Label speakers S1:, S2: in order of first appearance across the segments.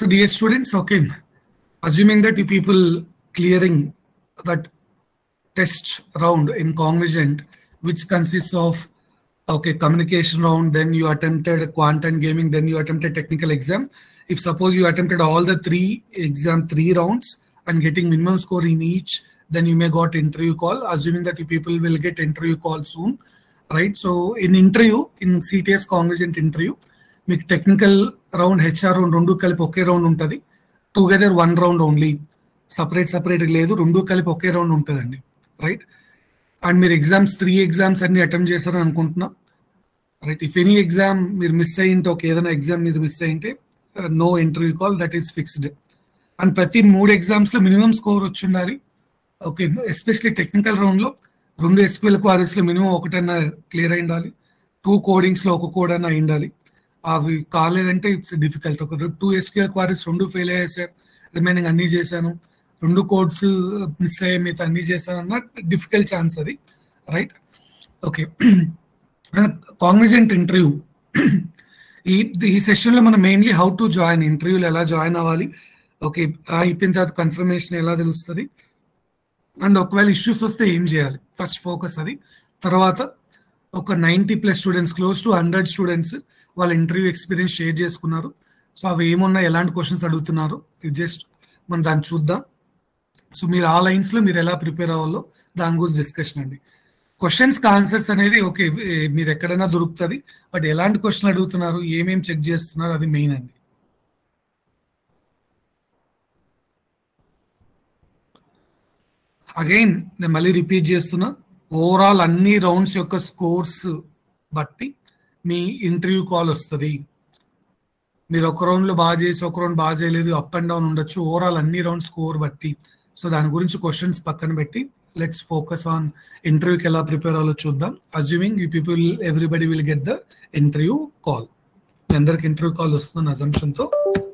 S1: So dear students, okay, assuming that you people clearing that test round in Cognizant, which consists of okay communication round, then you attempted quantum gaming, then you attempted technical exam. If suppose you attempted all the three rounds and getting minimum score in each, then you may got interview call. Assuming that you people will get interview call soon, right? So in interview in CTS Cognizant interview, మీకు technical round HR round రెండు కలిపి ఒకే round ఉంటుంది. Together one round only, separate లేదు, రెండు కలిపి ఒకే రౌండ్ ఉంటుందండి, రైట్? అండ్ మీరు త్రీ ఎగ్జామ్స్ అన్ని అటెంప్ట్ చేస్తారని అనుకుంటున్నా, రైట్? ఇఫ్ ఎనీ ఎగ్జామ్ మీరు మిస్ అయ్యింటే, ఒక ఏదైనా ఎగ్జామ్ మీరు మిస్ అయ్యింటే no interview call, that is fixed. And ప్రతి 3 ఎగ్జామ్స్లో మినిమం స్కోర్ వచ్చి ఉండాలి. ఓకే, ఎస్పెషలీ టెక్నికల్ రౌండ్లో 2 SQL క్వారీస్లో మినిమం ఒకటైనా క్లియర్ అయి ఉండాలి, 2 కోడింగ్స్లో ఒక కోడ్ అయినా అయి ఉండాలి. అవి కాలేదంటే ఇట్స్ డిఫికల్ట్. ఒక 2 SQL క్వారీస్ 2 ఫెయిల్ అయ్యాయి సార్, రిమైనింగ్ అన్నీ చేశాను, 2 కోడ్స్ మిస్ అయ్యాయి, మిగతా అన్నీ చేశాను అన్న డిఫికల్ట్ ఛాన్స్ అది, రైట్? ఓకే, కాగ్నిజెంట్ ఇంటర్వ్యూ ఈ సెషన్లో మనం మెయిన్లీ హౌ టు జాయిన్, ఇంటర్వ్యూలో ఎలా జాయిన్ అవ్వాలి, ఓకే, అయిపోయిన తర్వాత కన్ఫర్మేషన్ ఎలా తెలుస్తుంది, అండ్ ఒకవేళ ఇష్యూస్ వస్తే ఏం చేయాలి, ఫస్ట్ ఫోకస్ అది. తర్వాత ఒక 90+ స్టూడెంట్స్, క్లోజ్ టు 100 స్టూడెంట్స్ వాళ్ళ ఇంటర్వ్యూ ఎక్స్పీరియన్స్ షేర్ చేసుకున్నారు. సో అవి ఏమున్నా, ఎలాంటి క్వశ్చన్స్ అడుగుతున్నారు, ఇది జస్ట్ మనం దాన్ని చూద్దాం. సో మీరు ఆ లైన్స్లో మీరు ఎలా ప్రిపేర్ అవ్వాలో దాని గురించి డిస్కషన్ అండి. క్వశ్చన్స్కి ఆన్సర్స్ అనేది ఓకే మీరు ఎక్కడైనా దొరుకుతుంది, బట్ ఎలాంటి క్వశ్చన్ అడుగుతున్నారు, ఏమేమి చెక్ చేస్తున్నారు, అది మెయిన్ అండి. అగైన్ నేను మళ్ళీ రిపీట్ చేస్తున్నా, ఓవరాల్ అన్ని రౌండ్స్ యొక్క స్కోర్స్ బట్టి మీ ఇంటర్వ్యూ కాల్ వస్తుంది. మీరు ఒక రౌండ్లో బాగా చేసి ఒక రౌండ్ బాగా చేయలేదు, అప్ అండ్ డౌన్ ఉండొచ్చు, ఓవరాల్ అన్ని రౌండ్ స్కోర్ బట్టి. సో దాని గురించి క్వశ్చన్స్ పక్కన పెట్టి లెట్స్ ఫోకస్ ఆన్ ఇంటర్వ్యూకి ఎలా ప్రిపేర్ అవ్వాలో చూద్దాం. Assuming you people everybody will get the interview call. మీ అందరికి ఇంటర్వ్యూ కాల్ వస్తుందన్న అజంప్షన్తో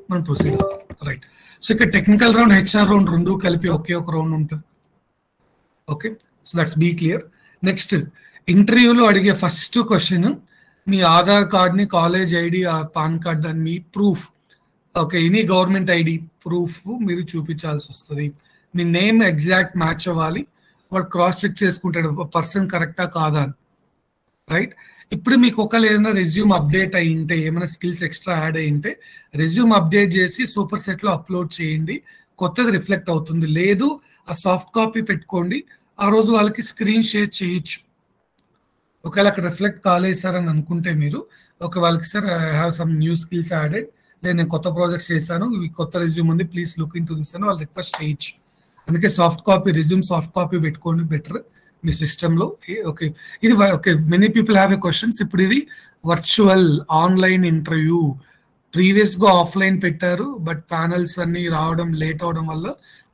S1: మనం ప్రొసీడ్ అవుతాం, రైట్? సో ఇక్కడ టెక్నికల్ రౌండ్, హెచ్ఆర్ రౌండ్ రెండు కలిపి ఒకే ఒక రౌండ్ ఉంటుంది. Okay, so that's be clear. Next ఇంటర్వ్యూలో అడిగే ఫస్ట్ క్వశ్చన్, మీ ఆధార్ కార్డ్ని, కాలేజ్ ఐడి, పాన్ కార్డ్, దాన్ని మీ proof, okay, any government ID proof మీరు చూపించాల్సి వస్తుంది. మీ నేమ్ ఎగ్జాక్ట్ మ్యాచ్ అవ్వాలి, వాడు క్రాస్ చెక్ చేసుకుంటాడు పర్సన్ కరెక్టా కాదా అని, రైట్? ఇప్పుడు మీకు ఒకవేళ ఏదైనా రెజ్యూమ్ అప్డేట్ అయ్యింటే, ఏమైనా స్కిల్స్ ఎక్స్ట్రా యాడ్ అయ్యింటే రెజ్యూమ్ అప్డేట్ చేసి సూపర్ సెట్లో అప్లోడ్ చేయండి, కొత్తది రిఫ్లెక్ట్ అవుతుంది. లేదు ఆ సాఫ్ట్ కాపీ పెట్టుకోండి, ఆ రోజు వాళ్ళకి స్క్రీన్ షేర్ చేయొచ్చు. ఒకవేళ అక్కడ రిఫ్లెక్ట్ కాలేదు సార్ అని అనుకుంటే మీరు, ఒక వాళ్ళకి sir I have some new skills added, లేదు నేను కొత్త ప్రాజెక్ట్స్ చేశాను, ఇవి కొత్త రెజ్యూమ్ ఉంది, please look in to this అని వాళ్ళు రిక్వెస్ట్ చేయొచ్చు. అందుకే soft copy, resume soft copy పెట్టుకోండి బెటర్ మీ సిస్టంలో. ఓకే, ఇది okay, many people have a questions. ఇప్పుడు ఇది వర్చువల్ ఆన్లైన్ ఇంటర్వ్యూ, ప్రీవియస్గా ఆఫ్లైన్ పెట్టారు, బట్ ప్యానల్స్ అన్ని రావడం లేట్ అవడం వల్ల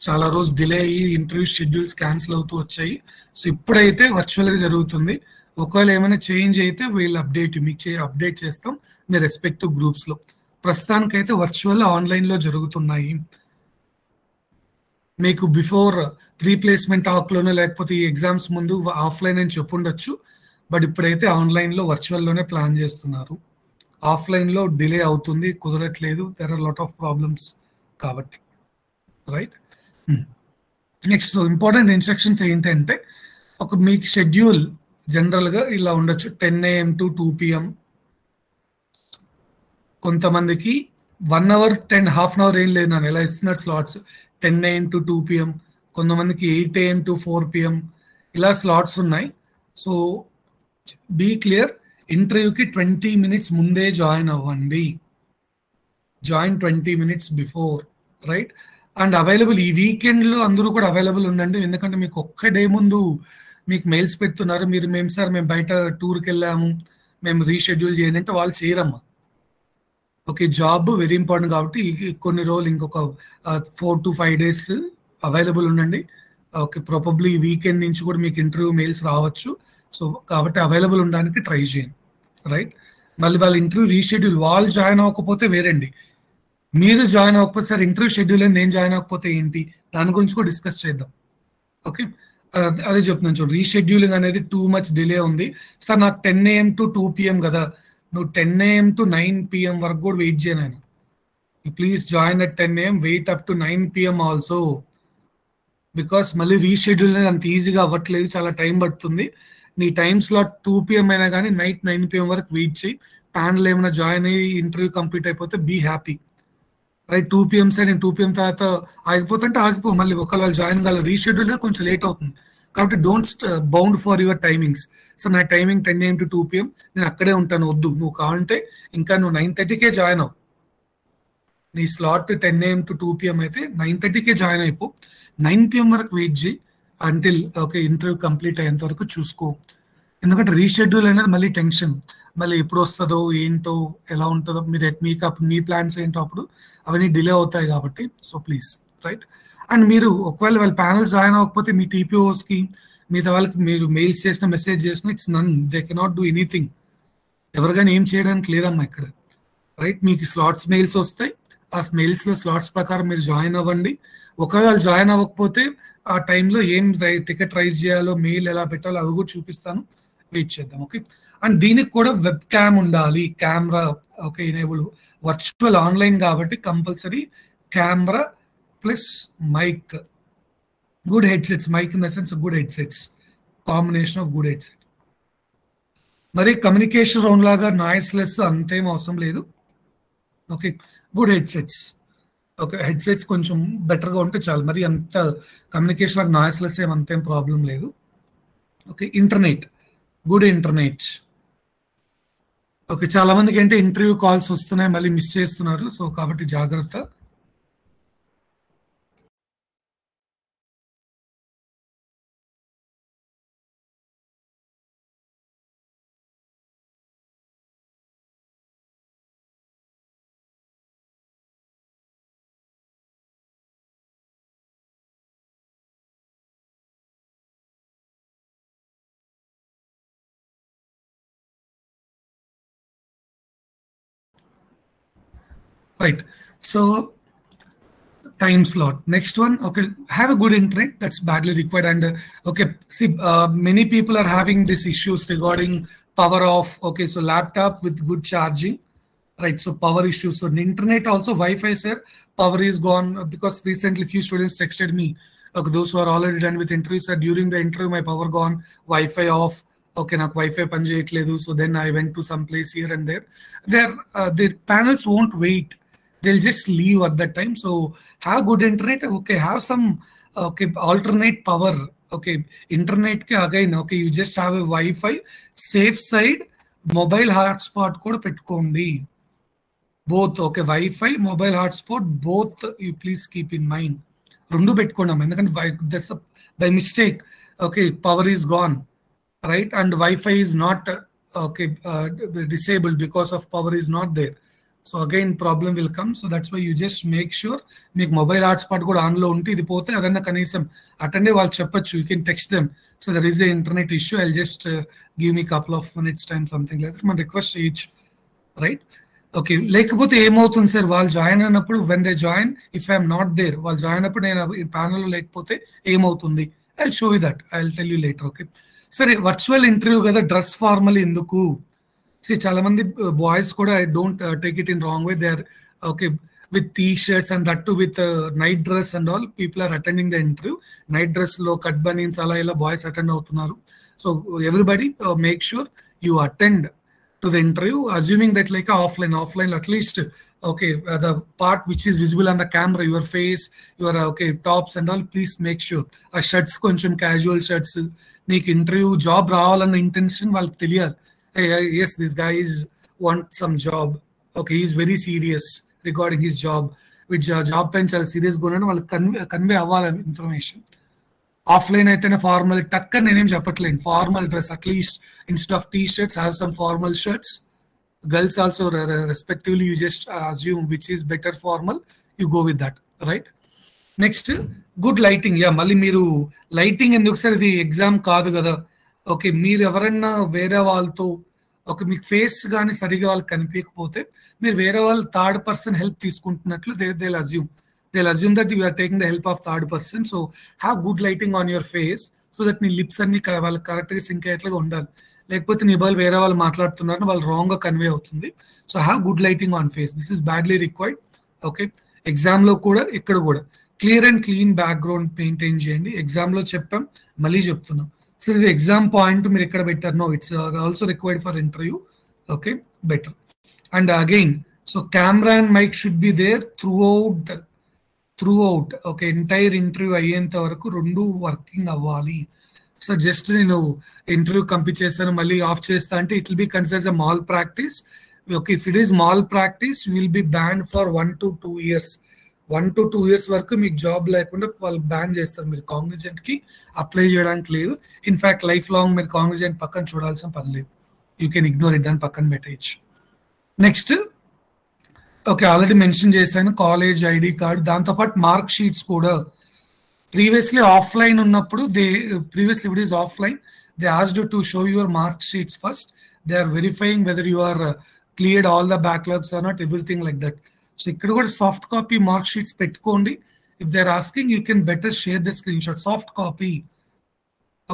S1: చాలా రోజు డిలే అయ్యి ఇంటర్వ్యూ షెడ్యూల్స్ క్యాన్సిల్ అవుతూ వచ్చాయి. సో ఇప్పుడైతే వర్చువల్గా జరుగుతుంది. ఒకవేళ ఏమైనా చేంజ్ అయితే వీళ్ళు మీకు అప్డేట్ చేస్తాం మీ రెస్పెక్టివ్ గ్రూప్స్లో. ప్రస్తుతానికైతే వర్చువల్ ఆన్లైన్లో జరుగుతున్నాయి. మీకు బిఫోర్ ప్రీ ప్లేస్మెంట్ టాక్లోనే లేకపోతే ఈ ఎగ్జామ్స్ ముందు ఆఫ్లైన్ అని చెప్పుండొచ్చు, బట్ ఇప్పుడైతే ఆన్లైన్లో వర్చువల్లోనే ప్లాన్ చేస్తున్నారు. ఆఫ్లైన్లో డిలే అవుతుంది, కుదరట్లేదు, there are lot of problems కాబట్టి, రైట్? నెక్స్ట్ ఇంపార్టెంట్ ఇన్స్ట్రక్షన్స్ ఏంటంటే, ఒక మీకు షెడ్యూల్ జనరల్గా ఇలా ఉండొచ్చు, 10 AM to 2 PM. కొంతమందికి 1 hour 10 half an hour ఏం లేదు, నన్ను ఎలా ఇస్తున్నారు స్లాట్స్, 10 AM to 2 PM, కొంతమందికి 8 AM to 4 PM, ఇలా స్లాట్స్ ఉన్నాయి. సో బీ క్లియర్, ఇంటర్వ్యూకి 20 minutes ముందే జాయిన్ అవ్వండి, join 20 minutes before, right? And available ఈ వీకెండ్లో అందరూ కూడా అవైలబుల్ ఉండండి, ఎందుకంటే మీకు ఒక్క డే ముందు మీకు మెయిల్స్ పెడుతున్నారు, మేము సార్ మేము బయట టూర్కి వెళ్ళాము, మేము రీషెడ్యూల్ చేయండి అంటే వాళ్ళు చేయరమ్మా. ఓకే, జాబ్ వెరీ ఇంపార్టెంట్ కాబట్టి కొన్ని రోజులు ఇంకొక 4 to 5 days అవైలబుల్ ఉండండి. ఓకే, ప్రాబబ్లీ వీకెండ్ నుంచి కూడా మీకు ఇంటర్వ్యూ మెయిల్స్ రావచ్చు. సో కాబట్టి అవైలబుల్ ఉండడానికి ట్రై చేయండి, రైట్? మళ్ళీ వాళ్ళ ఇంటర్వ్యూ రీషెడ్యూల్, వాళ్ళు జాయిన్ అవ్వకపోతే వేరండి, మీరు జాయిన్ అవ్వకపోతే సార్ ఇంటర్వ్యూ షెడ్యూల్ నేను జాయిన్ అవ్వకపోతే ఏంటి, దాని గురించి కూడా డిస్కస్ చేద్దాం. ఓకే, అదే చెప్తున్నాను చూడు, రీషెడ్యూలింగ్ అనేది టూ మచ్ డిలే ఉంది సార్, నాకు 10 AM to 2 PM కదా, నువ్వు 10 AM to 9 PM వరకు కూడా వెయిట్ చేయను. You please join at 10 a.m. Wait up to 9 p.m. also. Because మళ్ళీ రీషెడ్యూల్ అనేది అంత ఈజీగా అవ్వట్లేదు, చాలా టైం పడుతుంది. నీ టైం స్లాట్ 2 PM అయినా కానీ నైట్ 9 PM వరకు వెయిట్ చేయి. ప్యానల్ ఏమైనా జాయిన్ అయ్యి ఇంటర్వ్యూ కంప్లీట్ అయిపోతే బీ హ్యాపీ. రైట్, 2 PM సరే నేను 2 PM తర్వాత ఆగిపోతుంటే ఆగిపో, మళ్ళీ ఒకవేళ జాయిన్ కాలేదు రీషెడ్యూల్ కొంచెం లేట్ అవుతుంది. కాబట్టి don't bound for your timings. So నా టైమింగ్ 10 AM to 2 PM, నేను అక్కడే ఉంటాను. వద్దు, నువ్వు కావాలంటే ఇంకా నువ్వు 9:30కే జాయిన్ అవ్వు. నీ స్లాట్ 10 AM to 2 PM అయితే 9:30కే జాయిన్ అయిపో. 9 PM వరకు వెయిట్ చేయి అంటిల్ ఇంటర్వ్యూ కంప్లీట్ అయ్యేంత వరకు చూసుకో. ఎందుకంటే రీషెడ్యూల్ అనేది మళ్ళీ టెన్షన్, మళ్ళీ ఎప్పుడు వస్తుందో ఏంటో ఎలా ఉంటుందో మీకు అప్పుడు మీ ప్లాన్స్ ఏంటో అప్పుడు అవన్నీ డిలే అవుతాయి కాబట్టి. So please, right. అండ్ మీరు ఒకవేళ వాళ్ళ ప్యానల్స్ జాయిన్ అవ్వకపోతే మీ టీపీఓస్కి మిగతా వాళ్ళకి మీరు మెయిల్స్ చేసిన మెసేజ్ చేసిన it's none, they cannot do anything. ఎవరికైనా ఏం చేయడానికి లేదమ్మా ఇక్కడ, రైట్. మీకు స్లాట్స్ మెయిల్స్ వస్తాయి, ఆ మెయిల్స్లో స్లాట్స్ ప్రకారం మీరు జాయిన్ అవ్వండి. ఒకవేళ జాయిన్ అవ్వకపోతే ఆ టైంలో ఏం టికెట్ రైజ్ చేయాలో, మెయిల్ ఎలా పెట్టాలో అవి కూడా చూపిస్తాను, వెయిట్ చేద్దాం. ఓకే. అండ్ దీనికి కూడా వెబ్ క్యామ్ ఉండాలి, కెమెరా ఎనేబుల్. వర్చువల్ ఆన్లైన్ కాబట్టి compulsory camera plus mic, good headsets, mic in the sense good headsets, combination of good headset. మరి కమ్యూనికేషన్ రౌండ్ లాగా నాయిస్లెస్ అంతేం అవసరం లేదు. Okay, good headsets. Okay, headsets కొంచెం బెటర్గా ఉంటే చాలు, మరి అంత కమ్యూనికేషన్ నాయిస్లెస్ ఏమంతేం ప్రాబ్లం లేదు. Okay, internet, good internet. Okay, చాలా మందికి ఏంటి ఇంటర్వ్యూ కాల్స్ వస్తున్నాయి, మళ్ళీ మిస్ చేస్తున్నారు. సో కాబట్టి జాగ్రత్త. Right. So time slot. Next one. Okay, have a good internet. That's badly required. And okay, see, many people are having these issues regarding power off. Okay, so laptop with good charging. Right. So power issues. So internet also, Wi-Fi sir, power is gone because recently few students texted me. Okay, those who are already done with interviews said during the interview my power gone, Wi-Fi off. Okay, నాకు wifi పని చేయట్లేదు. So then I went to some place here and there panels won't wait. They'll just leave at that time. So have good internet. Okay, have some alternate power. Okay, internet ke again, okay, you just have a Wi-Fi, safe side, mobile hotspot kuda pettukondi. Both, okay, Wi-Fi, mobile hotspot, both you please keep in mind. Rendu pettukondam endukante by mistake, okay, power is gone, right, and Wi-Fi is not disabled because of power is not there. So again problem will come. So that's why you just make sure మీకు mobile hotspot కూడా ఆన్లో ఉంటే ఇది పోతే అదన్నా కనీసం అటెండే వాళ్ళు చెప్పొచ్చు. You can text them, so there is a internet issue, I just give me couple of minutes time something like that మనం రిక్వెస్ట్ చేయొచ్చు, రైట్. ఓకే, లేకపోతే ఏమవుతుంది సార్, వాళ్ళు జాయిన్ అయినప్పుడు when they join, if I'm not there, వాళ్ళు join అయినప్పుడు నేను ఈ ప్యానల్లో లేకపోతే ఏమవుతుంది, I show you that, I will tell you later. Okay, సరే వర్చువల్ ఇంటర్వ్యూ కదా, డ్రెస్ ఫార్మల్ ఎందుకు? See, చాలా మంది బాయ్స్ కూడా, I don't take it in wrong way, they are okay with t-shirts and that too with night dress and all. People are attending the interview, night dress lo cut bunnies ala ila boys attend avutunnaru. So everybody make sure you attend to the interview, assuming that like offline at least, okay, the part which is visible on the camera, your face, your okay tops and all, please make sure shirts koncham casual shirts. Neek interview job ravalana intention valku teliyali. Hey, yes, this guy want some job. Okay, he's very serious regarding his job. Which job pen చాలా serious గా ఉన్నాడు, వాళ్ళకి convey అవ్వాలి information. Offline అయితేనే formal టక్కర్ నేనేం చెప్పట్లేదు, formal dress at least instead of T shirts have some formal shirts. Girls also respectively you just assume which is better formal, you go with that, right. Next good lighting. Yeah, మళ్ళీ మీరు lighting ఎందుకు sir, ఇది exam కాదు కదా. Okay, మీరు ఎవరన్నా వేరే వాళ్ళతో ఓకే మీకు ఫేస్ కానీ సరిగా వాళ్ళకి కనిపించకపోతే మీరు వేరే వాళ్ళు థర్డ్ పర్సన్ హెల్ప్ తీసుకుంటున్నట్లు they'll assume that you are taking the help of third person. So have good lighting on your face so that నీ లిప్స్ అన్ని వాళ్ళకి కరెక్ట్గా సింక్ అయ్యేట్లుగా ఉండాలి. లేకపోతే నీ వాళ్ళు వేరే వాళ్ళు మాట్లాడుతున్నారు, వాళ్ళు రాంగ్గా కన్వే అవుతుంది. So have good lighting on face, this is badly required. Okay, ఎగ్జామ్లో కూడా ఇక్కడ కూడా clear and clean background maintain చేయండి. ఎగ్జామ్లో చెప్పాం, మళ్ళీ చెప్తున్నాం. సో ఇది ఎగ్జామ్ పాయింట్ మీరు ఎక్కడ పెట్టారు, no it's also required for interview. Okay, better. And again, so camera and mic should be there throughout. Okay, entire interview అయ్యేంత వరకు రెండు వర్కింగ్ అవ్వాలి. సో జస్ట్ నేను ఇంటర్వ్యూ కంప్లీట్ చేస్తాను మళ్ళీ ఆఫ్ చేస్తా అంటే it will be considers a malpractice. Okay, if it is malpractice you will be banned for 1 to 2 years. 1 to 2 years వరకు మీకు జాబ్ లేకుండా వాళ్ళు బ్యాన్ చేస్తారు. మీరు కాగ్నిజెంట్ కి అప్లై చేయడానికి లేదు. ఇన్ఫాక్ట్ లైఫ్ లాంగ్ మీరు కాగ్నిజెంట్ పక్కన చూడాల్సిన పని లేదు. యూ కెన్ ఇగ్నోర్ ఇట్, దాన్ని పక్కన పెట్టేయచ్చు. నెక్స్ట్, ఓకే ఆల్రెడీ మెన్షన్ చేశాను కాలేజ్ ఐడి కార్డ్, దాంతోపాటు మార్క్ షీట్స్ కూడా. ప్రీవియస్లీ ఆఫ్లైన్ ఉన్నప్పుడు previously it is offline, they asked to show your mark sheets first. They are verifying whether you are cleared all the backlogs or not, everything like that. So ఇక్కడ కూడా soft copy mark sheets పెట్టుకోండి. If they are asking you can better share the screenshot soft copy.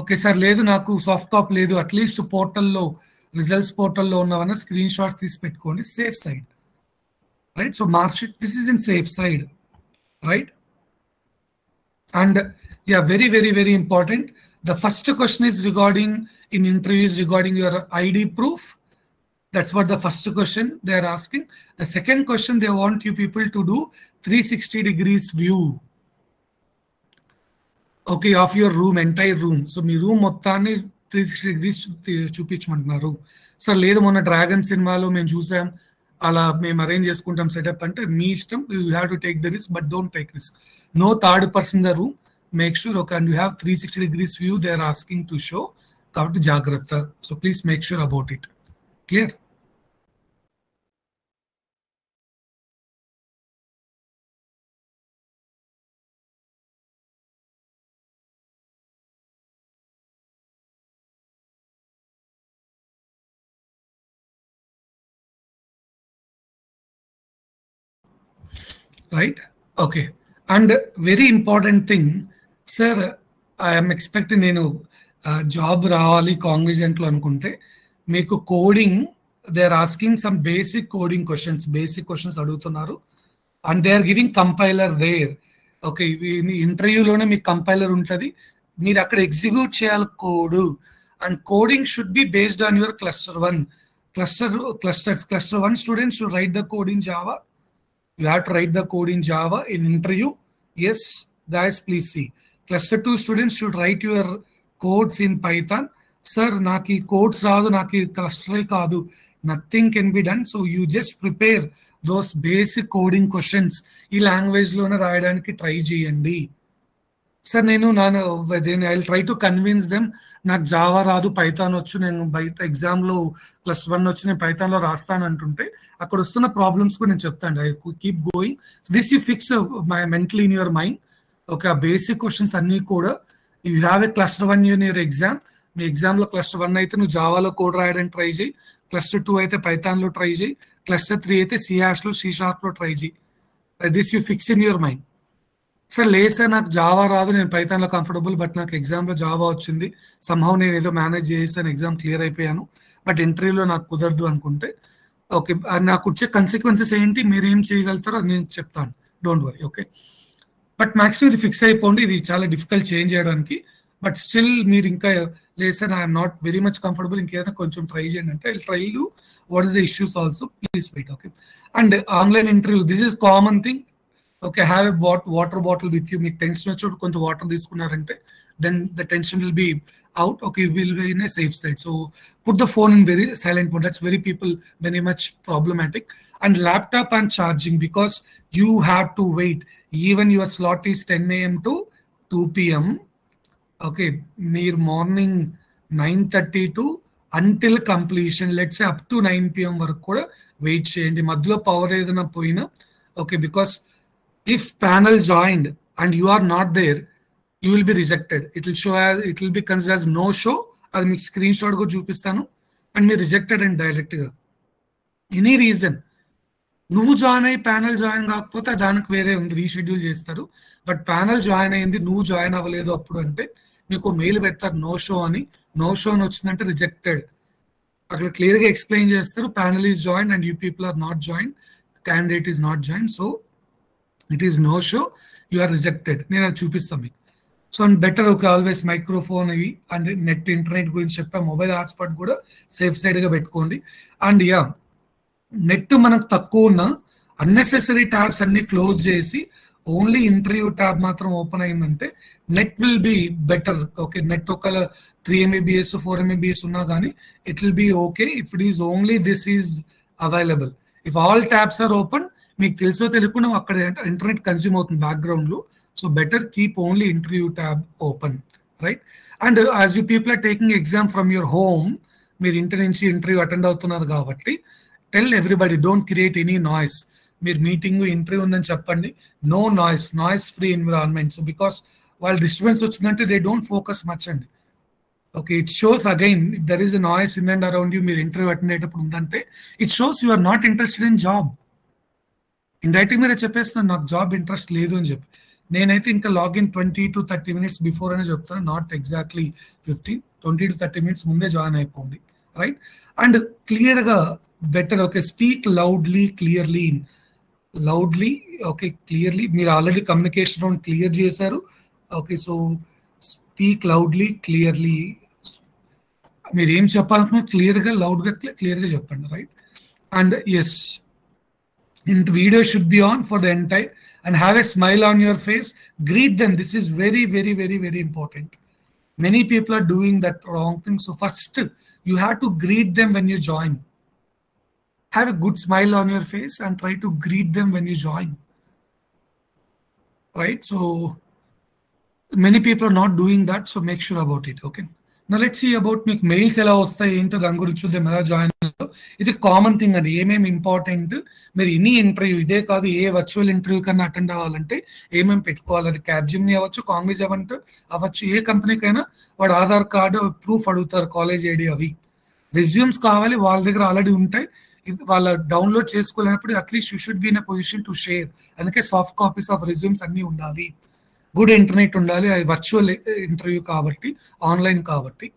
S1: Okay sir, లేదు నాకు soft copy లేదు, at least పోర్టల్లో results పోర్టల్లో ఉన్నవన్న screen shots తీసి పెట్టుకోండి, safe side, right? So mark sheet, this is in safe side, right? And yeah, very, very, very important. The first question is regarding in interviews regarding your ID proof. That's what the first question they are asking. The second question, they want you people to do 360 degrees view. Okay, of your room, entire room. So me room మొత్తాన్ని 360 degrees చూపించమంటున్నారు. Sir లేదు మొన్న dragon సినిమాలో మేము చూసాం, అలా మేము arrange చేసుకుంటాం setup అంటే మీ ఇష్టం. You have to take the risk, but don't take risk. No third person in the room. Make sure, okay, and you have 360 degrees view they are asking to show. Kabatti jagratta. So please make sure about it. Clear? Right? Okay. And very important thing, sir, I am expecting నేను job రావాలి కాంగ్నిజెంట్లో అనుకుంటే మీకు coding, they are asking some basic coding questions, basic questions అడుగుతున్నారు. And they are giving compiler there. Okay, ఇంటర్వ్యూలోనే మీకు compiler ఉంటుంది, మీరు అక్కడ ఎగ్జిక్యూట్ చేయాలి code. And coding should be based on your cluster 1. Cluster 1 students should write the code in Java. You have to write the code in Java in interview. Yes, guys, please see. Cluster 2 students should write your codes in Python. Sir, naki codes raadu, naki cluster kaadu. Nothing can be done. So you just prepare those basic coding questions. Ee language lone rayadaniki try cheyandi. Sir, then I'll try to convince them. నాకు Java రాదు, Python వచ్చు, నేను బయట ఎగ్జామ్లో +1 వచ్చి నేను పైథాన్లో రాస్తాను అంటుంటే అక్కడ వస్తున్న ప్రాబ్లమ్స్ కూడా నేను చెప్తాను. I keep going. This you fix my mentally in your mind. Okay, ఆ బేసిక్ క్వశ్చన్స్ అన్నీ కూడా you have a cluster 1 in your exam. మీ ఎగ్జామ్లో cluster 1 అయితే నువ్వు జావాలో కోడ్ రాయడానికి ట్రై చేయి, cluster 2 అయితే పైథాన్లో ట్రై చేయి, cluster 3 అయితే C#లో C#లో ట్రై చేయి. This you fix in your mind. Sir లేదు సార్ నాకు జావా రాదు, నేను పైథాన్లో కంఫర్టబుల్, బట్ నాకు ఎగ్జామ్లో జావా వచ్చింది, సమ్హౌ నేను ఏదో మేనేజ్ చేసాను, ఎగ్జామ్ క్లియర్ అయిపోయాను, బట్ ఇంటర్వ్యూలో నాకు కుదరదు అనుకుంటే ఓకే, నాకు వచ్చే కన్సిక్వెన్సెస్ ఏంటి, మీరు ఏం చేయగలుగుతారో అది నేను చెప్తాను, don't worry. Okay, but maximum ఇది ఫిక్స్ అయిపోండి, ఇది చాలా డిఫికల్ట్ చేంజ్ చేయడానికి. బట్ స్టిల్ మీరు ఇంకా లేదు sir I'm not very much comfortable, ఇంకేదైనా కొంచెం ట్రై చేయండి అంటే I try to what is the issues also, please wait. Okay, and online interview, this is common thing. Okay, have a water bottle with you. Make tension వచ్చి కొంత water తీసుకున్నారంటే then the tension will be out. Okay, you will be in a safe side. So put the phone in very silent mode. That's very much problematic. And laptop and charging, because you have to wait. Even your slot is 10 AM to 2 PM. Okay, mere morning 9:30 to until completion. Let's say up to 9 PM వరకు కూడా wait చేయండి. మధ్యలో power ఏదైనా పోయినా okay, because if panel joined and you are not there, you will be rejected. It will be considered as no show. అది మీకు screen shot కూడా చూపిస్తాను. అండ్ మీరు రిజెక్టెడ్ అండ్ డైరెక్ట్గా ఎనీ రీజన్ నువ్వు జాయిన్ అయ్యి ప్యానల్ జాయిన్ కాకపోతే దానికి వేరే ఉంది, రీషెడ్యూల్ చేస్తారు. బట్ ప్యానల్ జాయిన్ అయింది, నువ్వు జాయిన్ అవ్వలేదు అప్పుడు అంటే మీకు మెయిల్ పెడతారు నో షో అని. నో షో అని వచ్చిందంటే రిజెక్టెడ్. అక్కడ క్లియర్గా ఎక్స్ప్లెయిన్ చేస్తారు, panel is join and you people are not join, candidate is not join. So it is no show, you are rejected. నేను అది చూపిస్తాను మీకు. సో అండ్ బెటర్ ఒక ఆల్వేస్ మైక్రోఫోన్ ఇవి అండ్ నెట్ ఇంటర్నెట్ గురించి చెప్పా, మొబైల్ హాట్స్పాట్ కూడా safe సైడ్గా పెట్టుకోండి. అండ్ యా, నెట్ మనకు తక్కువ ఉన్న అన్నెసెసరీ ట్యాబ్స్ అన్ని క్లోజ్ చేసి ఓన్లీ ఇంటర్వ్యూ ట్యాబ్ మాత్రం ఓపెన్ అయిందంటే net will be better. Okay, net ఒక 3 MBps 4 MBps ఉన్నా కానీ it will be okay if it is only this is available. If all tabs are open, మీకు తెలుసో తెలియకుండా అక్కడ ఇంటర్నెట్ కన్స్యూమ్ అవుతుంది బ్యాక్గ్రౌండ్లో. So better keep only interview tab open, right? And as you people are taking exam from your home, మీరు ఇంటి నుంచి interview attend అవుతున్నారు కాబట్టి tell everybody, don't create any noise. మీరు మీటింగ్ ఇంటర్వ్యూ ఉందని చెప్పండి, no noise, noise free environment. So because వాళ్ళ disturbance వచ్చిందంటే దే డోంట్ ఫోకస్ మచ్ అండి. Okay, it shows again if there is a noise in and around you, మీరు interview attend అయ్యేటప్పుడు ఉందంటే it shows you are not interested in job. ఇండైరెక్ట్గా మీరే చెప్పేస్తున్నాను నాకు జాబ్ ఇంట్రెస్ట్ లేదు అని చెప్పి. నేనైతే ఇంకా లాగిన్ 20 to 30 minutes బిఫోర్ అనే చెప్తాను, నాట్ ఎగ్జాక్ట్లీ 15, 20 to 30 minutes ముందే జాయిన్ అయిపోండి, రైట్? అండ్ క్లియర్గా better. Okay, speak loudly clearly. Loudly, okay, clearly. మీరు ఆల్రెడీ కమ్యూనికేషన్ రౌండ్ క్లియర్ చేశారు. Okay, so speak loudly clearly. మీరు ఏం చెప్పాలనుకున్నా క్లియర్గా లౌడ్గా క్లియర్గా చెప్పండి, right? And yes, video should be on for the entire and have a smile on your face. Greet them. This is very, very, very, very important. Many people are doing that wrong thing. So first, you have to greet them when you join. Have a good smile on your face and try to greet them when you join. Right? So many people are not doing that. So make sure about it. Okay. Now let's see about మీకు mails ఎలా వస్తాయి ఏంటో దాని గురించి చూద్దాం. ఎలా join అయ్యారో ఇది కామన్ థింగ్ అండి. ఏమేమి ఇంపార్టెంట్, మీరు ఎనీ ఇంటర్వ్యూ, ఇదే కాదు ఏ వర్చువల్ ఇంటర్వ్యూ కన్నా అటెండ్ అవ్వాలంటే ఏమేమి పెట్టుకోవాలి. అది క్యాప్జిమ్ని అవ్వచ్చు, కాంగ్రెస్ అవ్వచ్చు, ఏ కంపెనీకైనా వాడు ఆధార్ కార్డు ప్రూఫ్ అడుగుతారు, కాలేజ్ ఐడి, అవి రెజ్యూమ్స్ కావాలి, వాళ్ళ దగ్గర ఆల్రెడీ ఉంటాయి. వాళ్ళ డౌన్లోడ్ చేసుకోలేనప్పుడు at least you should be in a position to share. అందుకే సాఫ్ట్ కాపీస్ ఆఫ్ రెజ్యూమ్స్ అన్నీ ఉండాలి, గుడ్ ఇంటర్నెట్ ఉండాలి. అది వర్చువల్ ఇంటర్వ్యూ కాబట్టి, ఆన్లైన్ కాబట్టి,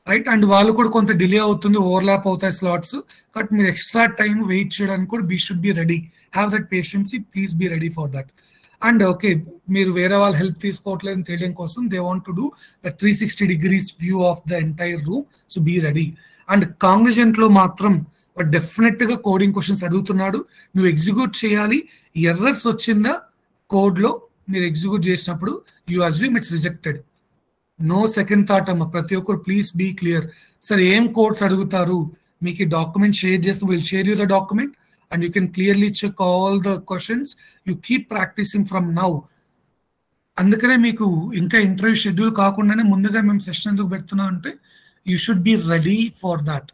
S1: రైట్? అండ్ వాళ్ళు కూడా కొంత డిలే అవుతుంది, ఓవర్లాప్ అవుతాయి స్లాట్స్, బట్ మీరు ఎక్స్ట్రా టైం వెయిట్ చేయడానికి కూడా should be ready. Have that patience, please be ready for that. And okay, మీరు వేరే వాళ్ళ హెల్ప్ తీసుకోవట్లేదని తెలియడం కోసం they want to do the 360 degrees view of the entire room. So be ready. And కాంగ్నిజెంట్లో మాత్రం డెఫినెట్గా కోడింగ్ క్వశ్చన్స్ అడుగుతున్నాడు, నువ్వు ఎగ్జిక్యూట్ చేయాలి. ఎర్రర్స్ వచ్చిందా కోడ్లో మీరు ఎగ్జిక్యూట్ చేసినప్పుడు, you assume it's rejected. No second thought అమ్మ, ప్రతి ఒక్కరు ప్లీజ్ బీ క్లియర్. సార్ ఏం కోడ్స్ అడుగుతారు, మీకు ఈ డాక్యుమెంట్ షేర్ చేస్తే will share you the document and you can clearly check all the questions. You keep practicing from now. అందుకనే మీకు ఇంకా ఇంటర్వ్యూ షెడ్యూల్ కాకుండానే ముందుగా మేము సెషన్ ఎందుకు పెడుతున్నాం అంటే you should be ready for that.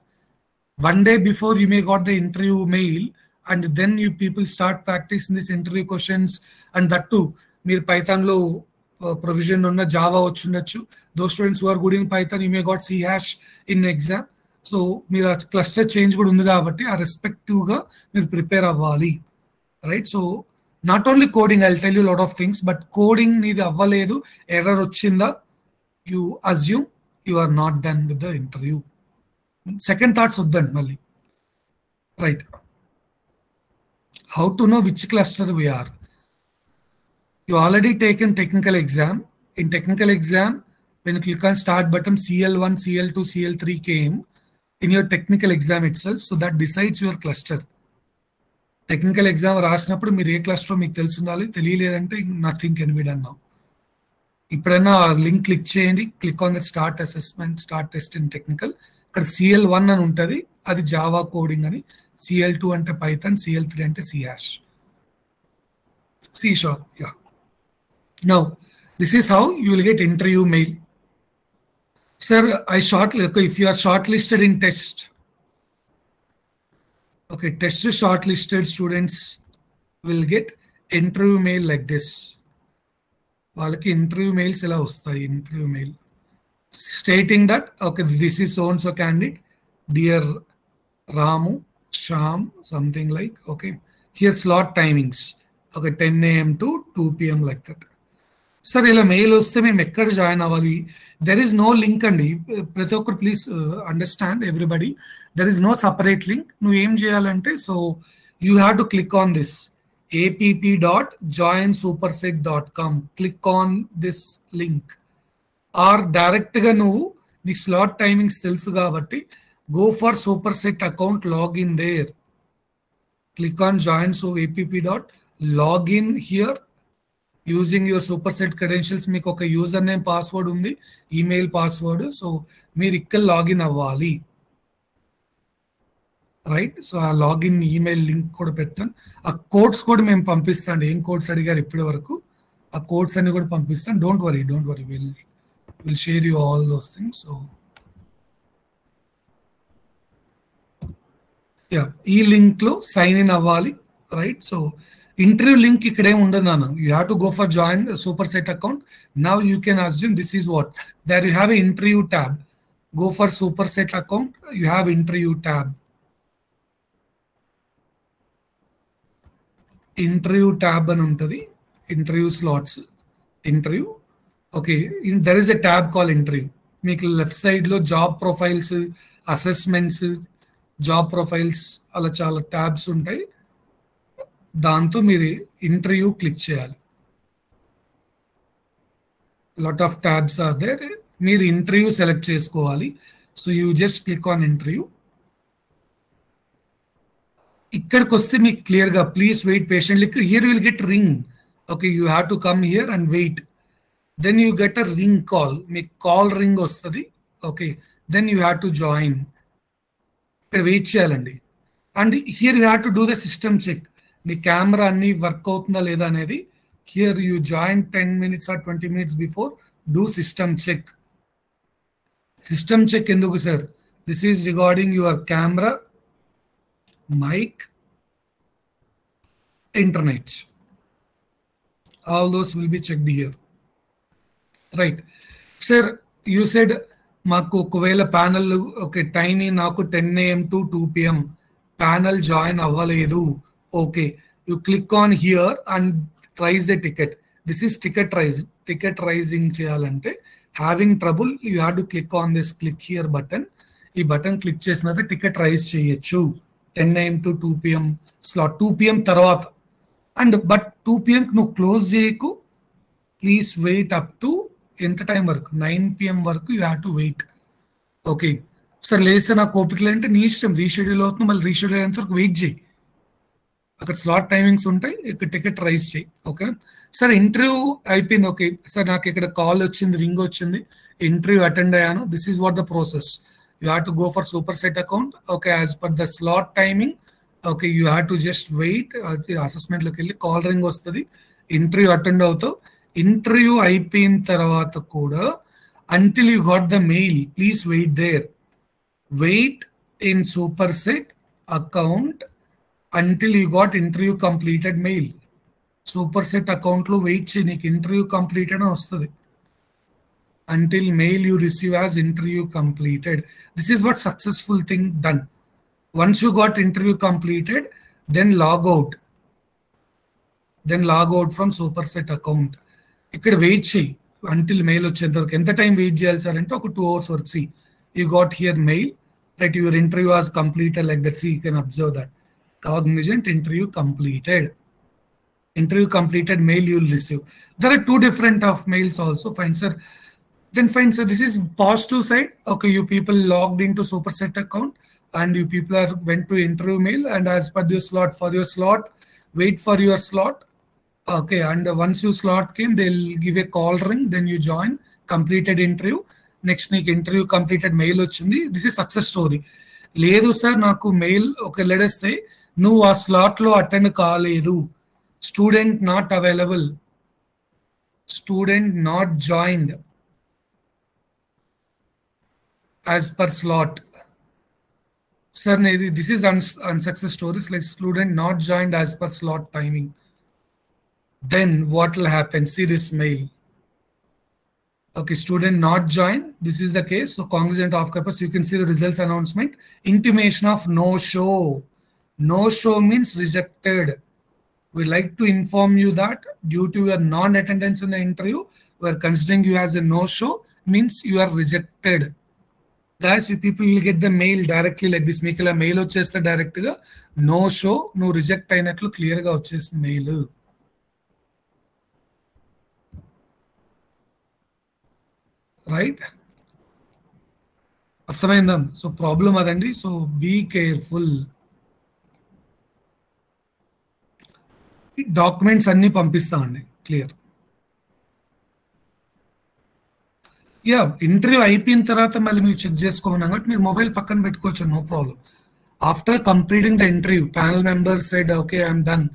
S1: 1 day before you may got the interview mail and then you people start practicing this interview questions. And that too, మీరు పైథాన్లో ప్రొవిజన్ ఉన్న జావా వచ్చుండొచ్చు. Those students who are good in Python, you may got C hash in exam. So మీరు ఆ cluster change కూడా ఉంది కాబట్టి ఆ రెస్పెక్టివ్గా మీరు ప్రిపేర్ అవ్వాలి, right? So not only coding, I tell you lot of things, but coding నీది అవ్వలేదు, ఎర్రర్ వచ్చిందా, you assume you are not done with the interview. Second thoughts వద్దండి మళ్ళీ, right? How to know which cluster we are. You already taken technical exam. In technical exam, when you click on start button, CL1, CL2, CL3 came in your technical exam itself. So that decides your cluster. Technical exam రాసినప్పుడు మీరు ఏ cluster మీకు తెలిసి ఉండాలి, తెలియలేదంటే nothing can be done now. ఇప్పుడైనా link click చేయండి, click on the start assessment, start test in technical. ఇక్కడ CL1 అని ఉంటుంది, అది జావా కోడింగ్ అని. CL2 అంటే పైథాన్, CL3 అంటే C#. C#, yeah. Now, this is how you will get interview mail. Sir, if you are shortlisted in test, okay, test shortlisted students will get interview mail like this. వాళ్ళకి interview mails ఎలా వస్తాయి, interview mail stating that, okay, this is so and so candidate, dear Ramu, Sham, something like, okay, here slot timings, okay, 10 AM to 2 PM like that. Sir ఇలా mail వస్తే మేము ఎక్కడ join అవ్వాలి? There is no link అండి. ప్రతి ఒక్కరు please understand everybody, there is no separate link. నువ్వు ఏం చేయాలంటే, so you have to click on this app.joinsuperset.com. Click on this link. Or direct ga నువ్వు నీ స్లాట్ టైమింగ్స్ తెలుసు కాబట్టి go for Superset account, log in there. Click on join app.login here using your Superset credentials. మీకు ఒక user name password ఉంది, email password. So మీరు ఇక్కడ login అవ్వాలి, రైట్? సో ఆ లాగిన్ ఈమెయిల్ లింక్ కూడా పెట్టాను. ఆ కోడ్స్ కూడా మేము పంపిస్తాను. ఏం కోడ్స్ అడిగారు ఇప్పటి వరకు, ఆ కోడ్స్ అన్ని కూడా పంపిస్తాను. Don't worry will share you all those things. So yeah, ఈ లింక్ లో సైన్ ఇన్ అవ్వాలి, రైట్? సో ఇంటర్వ్యూ లింక్ ఇక్కడ ఏమి ఉండదు నాన్న. You have to go for join Superset account. Now you can assume this is what there you have a interview tab. Go for Superset account, you have interview tab. Interview tab అని ఉంటుంది, interview slots, interview. Okay, there is a tab call interview. మీకు left side లో job profiles, assessments, job profiles, అలా చాలా ట్యాబ్స్ ఉంటాయి. దాంతో మీరు ఇంటర్వ్యూ క్లిక్ చేయాలి. Lot of tabs are there. మీరు ఇంటర్వ్యూ సెలెక్ట్ చేసుకోవాలి. So you just click on interview. ఇక్కడికి వస్తే మీకు క్లియర్గా please wait patiently, here will get ring. Okay, you have to come here and wait. Then you get a ring call, మీకు call ring వస్తుంది. Okay, then you have to join. ఇక్కడ wait చేయాలండి. And here you have to do the system check. నీ camera అన్ని work అవుతుందా లేదా అనేది. Here you join 10 minutes or 20 minutes before, do system check. System check ఎందుకు sir? This is regarding your camera, mic, internet. All those will be checked here, right? Sir, you said మాకు ఒకవేళ panel, okay, timing నాకు 10 AM to 2 PM, panel join అవ్వలేదు. Okay, you click on here and raise a ticket. This is ticket raising చేయాలంటే having trouble, you have to click on this click here button. ఈ button click చేసినాక ticket raise చేయొచ్చు 10 AM to 2 PM slot, 2 PM తర్వాత. And but 2 PM నువ్వు close చేయకు, please wait up to ఎంత time వరకు, 9 PM వరకు you have to wait. Okay sir, లేస్తే నాకు ఓపిక లేదంటే నీ ఇష్టం, రీషెడ్యూల్ అవుతుంది, మళ్ళీ రీషెడ్యూల్ అయ్యేంత వరకు వెయిట్ చేయి. అక్కడ స్లాట్ టైమింగ్స్ ఉంటాయి, ఇక్కడ టికెట్ రైజ్ చేయి. ఓకే సార్, ఇంటర్వ్యూ అయిపోయింది. ఓకే సార్, నాకు ఇక్కడ కాల్ వచ్చింది, రింగ్ వచ్చింది, ఇంటర్వ్యూ అటెండ్ అయ్యాను. This is what the process. You have to go for Superset account. Okay, as per the slot timing. Okay, you have to just wait. Assessment loki velli call ring ostadi, interview attend avutav. Interview అయిపోయిన తర్వాత కూడా until you got the mail, please wait there. Wait in Superset account until you got interview completed mail. Superset account lo wait cheyi, నీకు interview completed అని వస్తుంది. Until mail you receive as interview completed. This is what successful thing done. Once you got interview completed, then log out. Then log out from Superset account. ఇక్కడ wait చేయి until mail వచ్చేంత వరకు. ఎంత time wait చేయాలి sir అంటే ఒక 2 hours వరకు. See, you got here mail, right? Your interview was completed like that. See, you can observe that. Cognizant interview completed. Interview completed mail you will receive. There are 2 different of mails also. Fine sir. Then fine sir, this is positive side. Okay, you people logged into Superset account and you people are went to interview mail, and as per your slot, for your slot, wait for your slot. Okay, and once your slot came, they'll give a call ring, then you join, completed interview. Next week interview completed mail వచ్చింది. This is success story. లేదు sir, నాకు mail, okay, let us say నువ్వు ఆ slot లో attend కాలేదు, student not available, student not joined as per slot. Sir, this is unsuccess stories, like student not joined as per slot timing. Then what will happen? See this mail. Okay, student not joined. This is the case. So cognizant of campus, you can see the results announcement. Intimation of no show. No show means rejected. We like to inform you that due to your non-attendance in the interview, we are considering you as a no show, means you are rejected. guys, you people will get the mail directly like this. మీకు ఇలా mail వచ్చేస్తే direct గా no show నువ్వు reject అయినట్లు clear గా వచ్చేసింది mail. Right, అర్థమైందా? So problem అదండి. So be careful. డాక్యుమెంట్స్ అన్ని పంపిస్తామండి. క్లియర్? యా, ఇంటర్వ్యూ అయిపోయిన తర్వాత మళ్ళీ మీరు చెక్ చేసుకోమన్నా కాబట్టి మీరు మొబైల్ పక్కన పెట్టుకోవచ్చు, no problem. After completing the interview panel member said okay I'm done,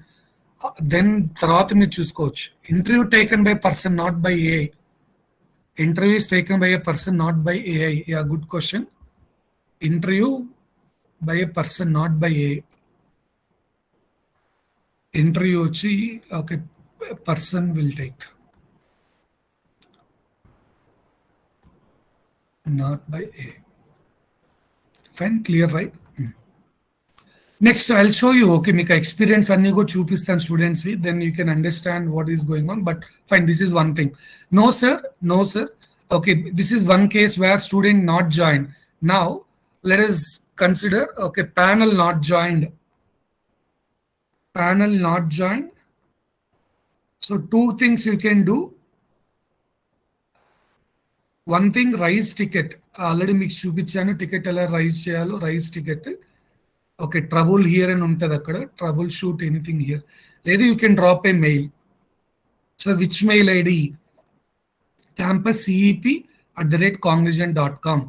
S1: then తర్వాత మీరు చూసుకోవచ్చు. Interview taken by person, not by AI. Interview is taken by a person, not by AI. Yeah, good question. Interview by a person, not by AI. Interview వచ్చి okay person will take, not by A. Fine, clear, right? Next, I'll show you, okay, make experience and you go chupistan students with, then you can understand what is going on. But fine, this is one thing. No sir, no sir. Okay, this is one case where student not joined. Now, let us consider, okay, panel not joined. Panel not joined. So two things you can do. One thing, rise ticket. Already మీకు చూపించాను ticket ఎలా raise చేయాలో. Raise ticket, okay, trouble here అని ఉంటుంది అక్కడ, trouble shoot anything here. లేదా you can drop a mail. So which mail ID? campuscep@cognizant.com.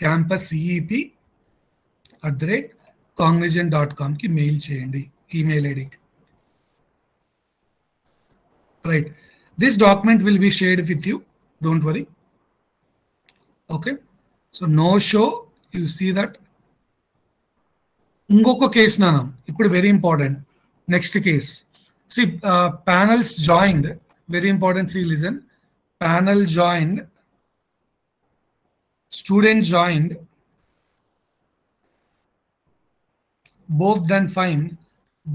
S1: campuscep@cognizant.com కి mail చేయండి, ఈమెయిల్ ఐడికి. Right, this document will be shared with you. Don't worry. Okay, so no show, you see that. ఇంకొక case నాన్న ఇప్పుడు very important. Next case, see panels joined, very important. See, listen, panel joined, student joined, both done fine,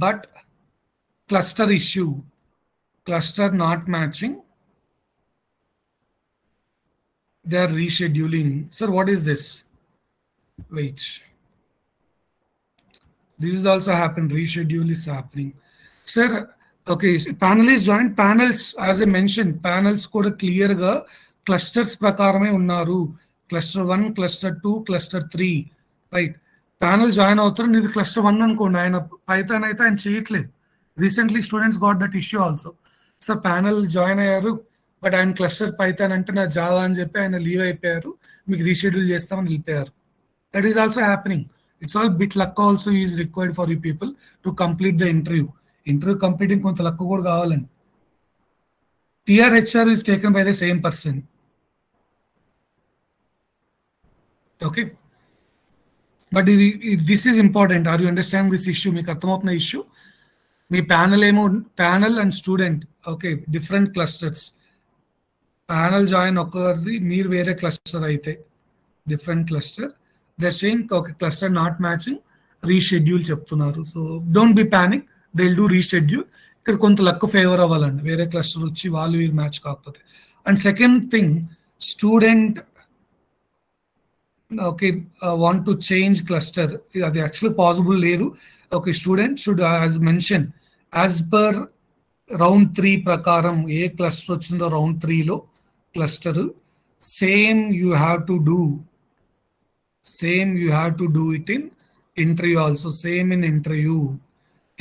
S1: but cluster issue, cluster not matching, they are rescheduling. Sir, what is this? Wait, this is also happened. Reschedule is happening, sir. Okay, panel is joined. Panels, as I mentioned, panels kuda clear ga clusters prakarame unnaru. Cluster 1, cluster 2, cluster 3, right? Panel join avutaru, needu cluster 1 anukondi, ayana python aithe ayana cheyatledu. Recently students got that issue also. Sir, panel join ayyaru, but ఆయన cluster Python అంటే నా Java అని చెప్పి ఆయన leave అయిపోయారు, మీకు reschedule చేస్తామని వెళ్ళిపోయారు. That is also happening. It's all bit luck also is required for you people to complete the interview. Interview completing కొంత లక్ కూడా కావాలండి. TRHR ఈజ్ taken by the same person. Okay, but ఇది this is important. Are you understand this issue? మీకు అర్థమవుతున్న issue? మీ panel ఏమో panel and student, okay, different clusters. Panel join ఒకరిది, మీరు వేరే క్లస్టర్ అయితే different cluster. They're saying okay cluster not matching, reschedule చెప్తున్నారు. So don't be panic, they will do reschedule. ఇక్కడ కొంత లక్ ఫేవర్ అవ్వాలండి, వేరే క్లస్టర్ వచ్చి వాళ్ళు వీరు మ్యాచ్ కాకపోతే. And second thing, student okay want to change cluster, అది యాక్చువల్లీ పాసిబుల్ లేదు. Okay, student should as mention as per round 3 ప్రకారం ఏ క్లస్టర్ వచ్చిందో రౌండ్ 3లో cluster same you have to do it in interview also. Same in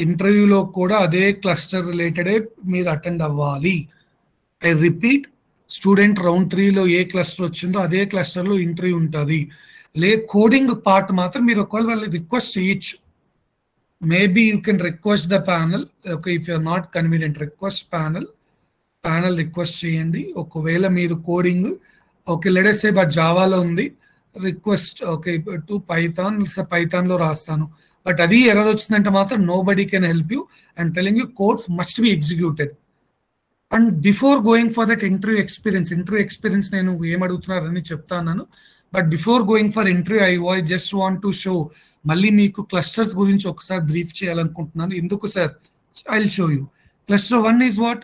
S1: ఇంటర్వ్యూలో కూడా అదే cluster రిలేటెడే మీరు అటెండ్ అవ్వాలి. ఐ రిపీట్, స్టూడెంట్ రౌండ్ 3లో ఏ క్లస్టర్ వచ్చిందో అదే క్లస్టర్లో ఇంటర్వ్యూ ఉంటుంది. కోడింగ్ పార్ట్ మాత్రం మీరు ఒకవేళ వాళ్ళు రిక్వెస్ట్ చేయొచ్చు. Maybe you can request the panel. Okay, if you are not convenient, request panel request cheyandi. Okavela meeru coding, okay, let us say but Java lo undi, request okay to Python, so Python lo rastanu, but adi error ochindante matram nobody can help you. I'm telling you, codes must be executed. And before going for that interview experience nenu em adugutunarani cheptanu. But before going for interview, I just want to show మళ్ళీ మీకు clusters గురించి ఒకసారి brief చేయాలనుకుంటున్నాను. ఎందుకు sir? I will show you. Cluster 1 is what?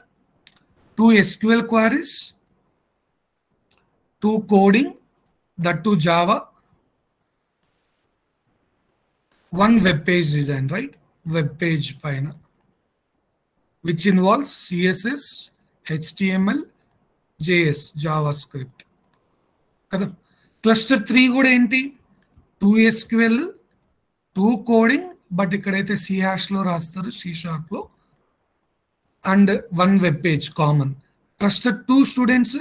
S1: 2 SQL queries, 2 coding, that to Java, one web page design, right? Web page paina, which involves CSS, HTML, JS, JavaScript. Kada. Cluster 3 కూడా ఏంటి? 2 SQL, 2 coding, but ikkadaithe C# లో రాస్తారు, C# లో, and 1 web page common. Cluster 2 students,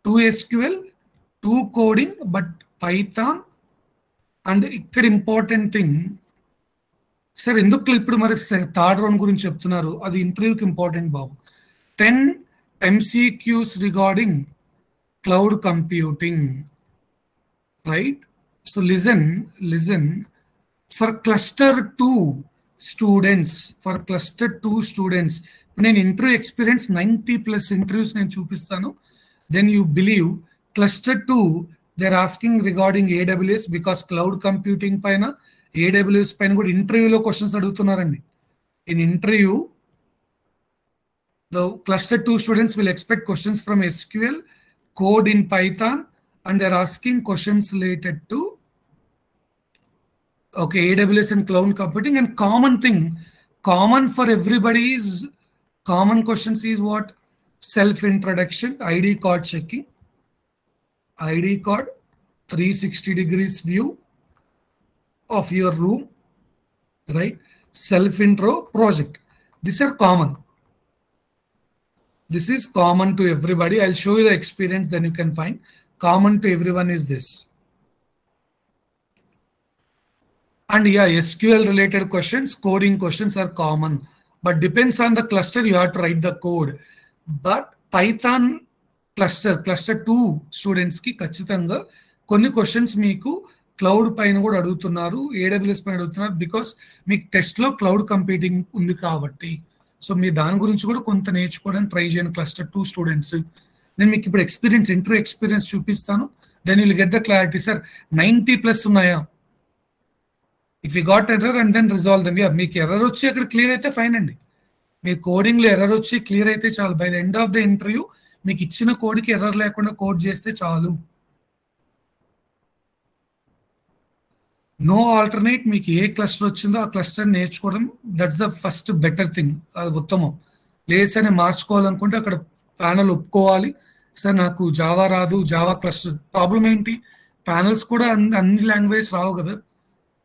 S1: 2 SQL, 2 coding, but Python, and ఇక్కడ important thing sir ఎందుకు ఇప్పుడు మరి third round గురించి చెప్తున్నారు, అది ఇంటర్వ్యూకి ఇంపార్టెంట్ బాబు. 10 MCQs regarding cloud computing, right? So listen for cluster 2 students, నేను ఇంటర్వ్యూ ఎక్స్పీరియన్స్ 90+ ఇంటర్వ్యూస్ నేను చూపిస్తాను. Then you believe cluster 2 they're asking regarding AWS because cloud computing పైన AWS పైన కూడా ఇంటర్వ్యూలో క్వశ్చన్స్ అడుగుతున్నారండి. In interview, the cluster 2 students will expect questions from SQL, code in Python, and they're asking questions related to AWS and cloud computing. And common for everybody is, common questions is what? Self-introduction, ID card checking, ID card, 360 degrees view of your room, right? Self-intro, project. These are common. This is common to everybody. I'll show you the experience, then you can find. Common to everyone is this. And yeah, SQL related questions, coding questions are common, but depends on the cluster, you have to write the code. But Python cluster 2 students కి ఖచ్చితంగా కొన్ని questions మీకు cloud పైన కూడా అడుగుతున్నారు, AWS పైన అడుగుతున్నారు, because మీకు టెస్ట్ లో క్లౌడ్ కంప్యూటింగ్ ఉంది కాబట్టి. సో మీరు దాని గురించి కూడా కొంత నేర్చుకోవడానికి ట్రై చేయండి క్లస్టర్ 2 స్టూడెంట్స్. నేను మీకు ఇప్పుడు ఇంటర్వ్యూ ఎక్స్పీరియన్స్ చూపిస్తాను, then you'll get the clarity. Sir 90+ ఉన్నాయా? If you got error and then resolve them. మీకు ఎర్రర్ వచ్చి అక్కడ క్లియర్ అయితే ఫైన్ అండి. మీరు కోడింగ్ లో ఎర్రర్ వచ్చి క్లియర్ అయితే చాలు. By the end of the interview మీకు ఇచ్చిన కోడ్కి ఎర్రర్ లేకుండా కోడ్ చేస్తే చాలు. నో ఆల్టర్నేట్, మీకు ఏ క్లస్టర్ వచ్చిందో ఆ క్లస్టర్ నేర్చుకోవడం, that's the first better thing. అది ఉత్తమం. లేదు అని మార్చుకోవాలనుకుంటే అక్కడ ప్యానల్ ఒప్పుకోవాలి, సార్ నాకు జావా రాదు, జావా క్లస్టర్. ప్రాబ్లం ఏంటి? ప్యానల్స్ కూడా అన్ని లాంగ్వేజ్ రావు కదా.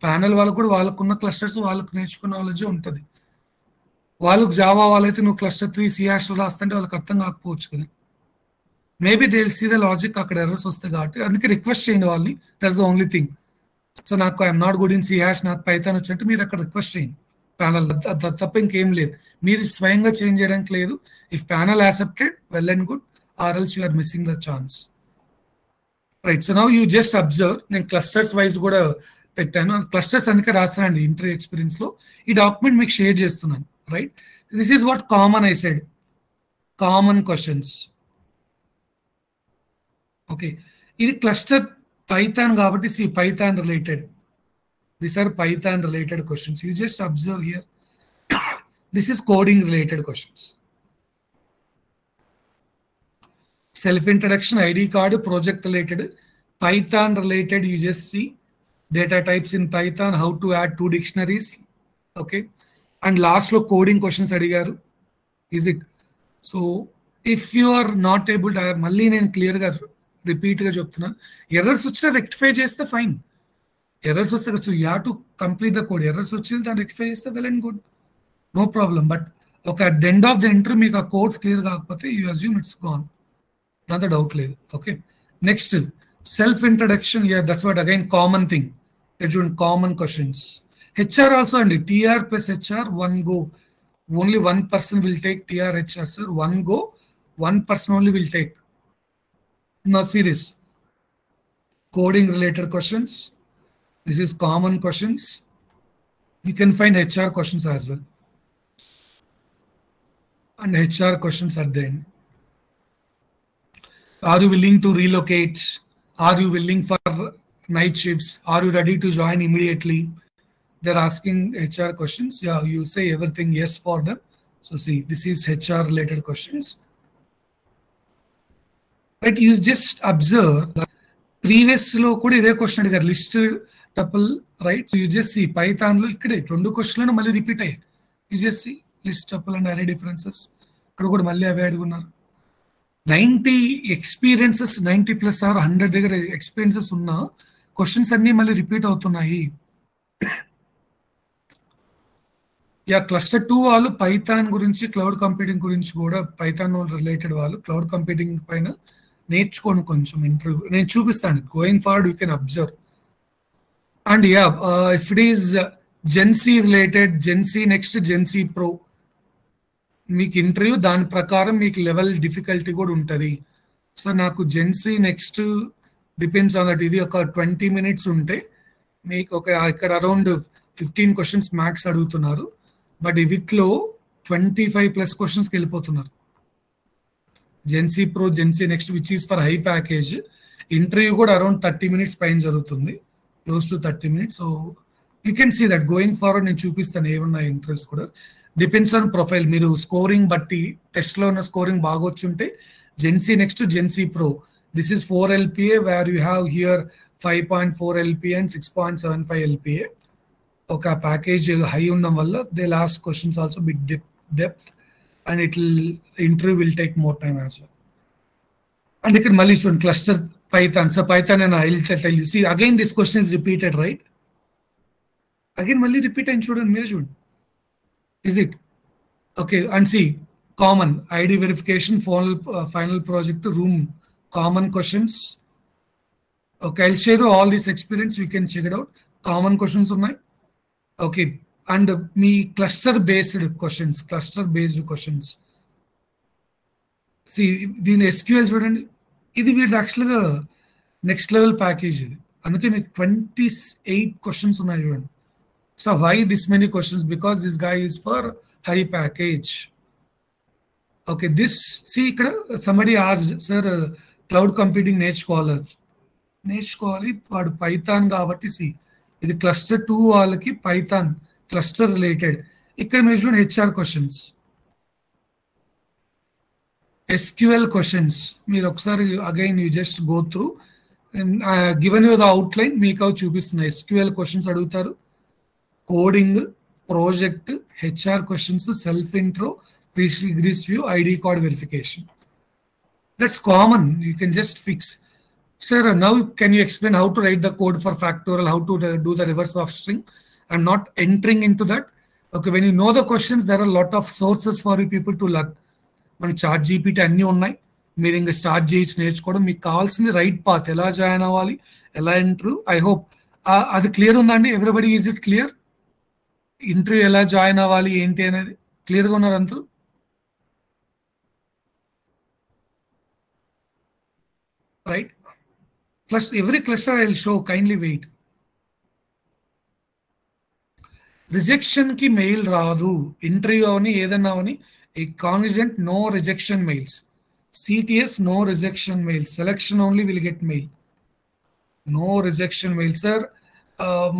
S1: ప్యానల్ వాళ్ళకు కూడా వాళ్ళకున్న క్లస్టర్స్ వాళ్ళకు నేర్చుకున్న నాలెడ్జ్ ఉంటుంది. వాళ్ళకు జావా వాళ్ళైతే నువ్వు క్లస్టర్ 3 C# రాస్తుంటే వాళ్ళకి అర్థం కాకపోవచ్చు కదా. Maybe they will see the logic, అక్కడ ఎర్రర్స్ వస్తాయి కాబట్టి. అందుకే రిక్వెస్ట్ చేయండి వాళ్ళని, that's the only thing. So నాకు I'm not good in C#, నాకు పైథాన్ వచ్చినట్టు మీరు అక్కడ రిక్వెస్ట్ చేయండి ప్యానల్, తప్ప ఇంకేం లేదు. మీరు స్వయంగా చేంజ్ చేయడానికి లేదు. If panel accepted, well and good, or else you are missing the chance, right? So now you just observe, నేను క్లస్టర్స్ వైజ్ కూడా పెట్టాను, క్లస్టర్స్ అందుకే రాస్తానండి ఇంటర్వ్యూ ఎక్స్పీరియన్స్ లో. ఈ డాక్యుమెంట్ మీకు షేర్ చేస్తున్నాను, right? This is what common I said, common questions. Okay, ఇది cluster Python కాబట్టి Python related. These are Python related questions. You just observe here. This is coding related questions. Self introduction, ID card, project related. Python related, you just see data types in Python, how to add 2 dictionaries. Okay, and last lo coding questions adigaru. Is it? So if you are not able to, malli nen clear ga repeat ga cheptunna, errors vachina rectify chesthe fine. Errors వస్తే so you have to complete the code. Errors వచ్చింది దాన్ని rectify చేస్తే well and good, no problem. But ఒక at the end of the interview మీకు ఆ codes clear కాకపోతే you assume it's gone, దాంతో doubt లేదు. Okay, next self introduction. That's what again common thing. చూడండి కామన్ క్వశ్చన్స్. హెచ్ఆర్ ఆల్సో అండి, TR plus HR, 1 go. Only 1 person will take TR HR, sir. 1 go, 1 person only will take. No, serious. Coding related questions. This is common questions. You can find HR questions as well. And HR questions at the end. Are you willing to relocate? Are you willing for night shifts? Are you ready to join immediately? They're asking HR questions. Yeah, you say everything yes for them. So see, this is HR related questions. Right, you just observe that previous లో కూడా ఇదే question అడిగారు, list tuple right. So uses Python లో ఇక్కడే 2 క్వశ్చన్లను మళ్ళీ repeat అయ్యాయి. Uses list tuple and అరే differences ఇక్కడ కూడా మళ్ళీ అవే అడుగున్నారు. 90 ఎక్స్పీరియన్సెస్ 90+ ఆర్ 100 దగ్గర ఎక్స్పీరియన్సెస్ ఉన్న క్వశ్చన్స్ అన్ని మళ్ళీ రిపీట్ అవుతున్నాయి. యా క్లస్టర్ 2 వాళ్ళు పైథాన్ గురించి క్లౌడ్ కంప్యూటింగ్ గురించి కూడా పైథాన్ రిలేటెడ్ వాళ్ళు క్లౌడ్ కంప్యూటింగ్ పైన నేర్చుకోండి కొంచెం ఇంటర్వ్యూ నేను చూపిస్తాను. Going forward you can observe. And yeah if it is Gen Z related, Gen Z next GenC pro మీకు ఇంటర్వ్యూ దాని ప్రకారం మీకు లెవెల్ డిఫికల్టీ కూడా ఉంటుంది. సో నాకు Gen Z next depends on that. ఇది ఒక 20 minutes ఉంటే మీకు ఒక ఇక్కడ అరౌండ్ 15 క్వశ్చన్స్ మ్యాథ్స్ అడుగుతున్నారు. బట్ వీటిలో 25+ క్వశ్చన్స్కి వెళ్ళిపోతున్నారు. Gen Z pro, Gen Z next which is for high package. Interview కూడా అరౌండ్ 30 minutes పైన జరుగుతుంది, close to 30 minutes. So you can see that going forward నేను చూపిస్తాను ఏమున్నాయి ఇంటర్వ్యూస్ కూడా. Depends on profile. మీరు స్కోరింగ్ బట్టి టెస్ట్లో ఉన్న స్కోరింగ్ బాగా వచ్చుంటే GenC next GenC pro this is 4 LPA where you have here 5.4 LPA and 6.75 LPA. ఒక ప్యాకేజ్ హై ఉండడం వల్ల they last questions also big depth and it interview will take more time as well. And ఇక్కడ మళ్ళీ చూడండి cluster Python. So Python and I will tell you. See again this question is repeated right. Again మళ్ళీ repeat అయింది చూడండి, మీరు చూడండి. Is it okay? And see common ID verification, final project room, common questions. Okay, I'll share you all this experience, you can check it out. Common questions unnai. Okay, and me cluster based questions, see దీని SQL చూడండి, ఇది వీళ్ళు యాక్చువల్గా next level package ఇది. అందుకే మీకు 28 questions ఉన్నాయి చూడండి. So why this many questions? Because this guy is for high package. Okay, this see somebody asked, sir, cloud computing నేర్చుకోవాలి వాడు పైథాన్ కాబట్టి. సి ఇది క్లస్టర్ 2 వాళ్ళకి పైథాన్ క్లస్టర్ రిలేటెడ్. ఇక్కడ మీరు చూడండి HR క్వశ్చన్స్, SQL క్వశ్చన్స్. మీరు ఒకసారి again you just go through, given you the outline మీకు అవి చూపిస్తున్నాయి. SQL క్వశ్చన్స్ అడుగుతారు, coding, project, HR questions, self intro, 3 degrees view, ID card verification. That's common, you can just fix. Sir, now can you explain how to write the code for factorial, how to do the reverse of string? I'm not entering into that. Okay, when you know the questions, there are a lot of sources for you people to learn. మనకి chat GPT అన్నీ ఉన్నాయి, మీరు ఇంకా start చేయొచ్చు నేర్చుకోవడం. మీకు కావాల్సింది right path, ఎలా జాయిన్ అవ్వాలి, ఎలా ఇంటర్వ్యూ. ఐ హోప్ అది క్లియర్ ఉందండి. Everybody is it clear? Interview ఎలా జాయిన్ అవ్వాలి ఏంటి అనేది క్లియర్గా ఉన్నారు అంతా? Right. Plus every cluster I will show, kindly wait. రిజెక్షన్కి మెయిల్ రాదు, ఇంటర్వ్యూ అవని ఏదన్నా అవని. A confident no rejection mails. CTS no rejection mail, selection only will get mail. No rejection mail. Sir,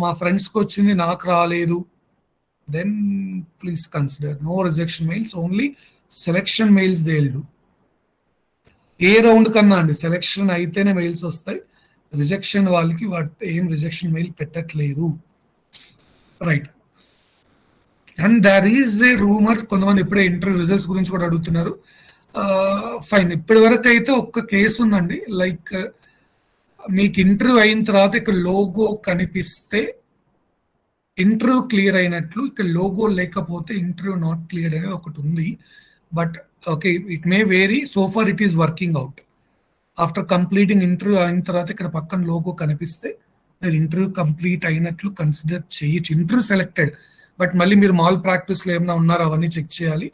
S1: మా ఫ్రెండ్స్కి వచ్చింది నాకు రాలేదు, then please consider no rejection mails, only selection mails they will do. ఏ round కన్నా అండి selection అయితేనే mails వస్తాయి, రిజెక్షన్ వాళ్ళకి ఏం రిజెక్షన్ మెయిల్ పెట్టట్లేదు. Right. And there is a rumour, కొంతమంది ఇప్పుడే ఇంటర్వ్యూ రిజల్ట్స్ గురించి కూడా అడుగుతున్నారు. ఫైన్, ఇప్పటి వరకు అయితే ఒక్క కేసు ఉందండి. లైక్ మీకు ఇంటర్వ్యూ అయిన తర్వాత ఇక్కడ లోగో కనిపిస్తే ఇంటర్వ్యూ క్లియర్ అయినట్లు, ఇక్కడ లోగో లేకపోతే ఇంటర్వ్యూ నాట్ క్లియర్ అనేది ఒకటి ఉంది. But okay, it may vary. So far it is working out. After completing interview అయిన తర్వాత ఇక్కడ పక్కన లోగో కనిపిస్తే మీరు ఇంటర్వ్యూ కంప్లీట్ అయినట్లు కన్సిడర్ చేయొచ్చు, ఇంటర్వ్యూ సెలెక్టెడ్. బట్ మళ్ళీ మీరు మాల్ ప్రాక్టీస్లో ఏమైనా ఉన్నారో అవన్నీ చెక్ చేయాలి.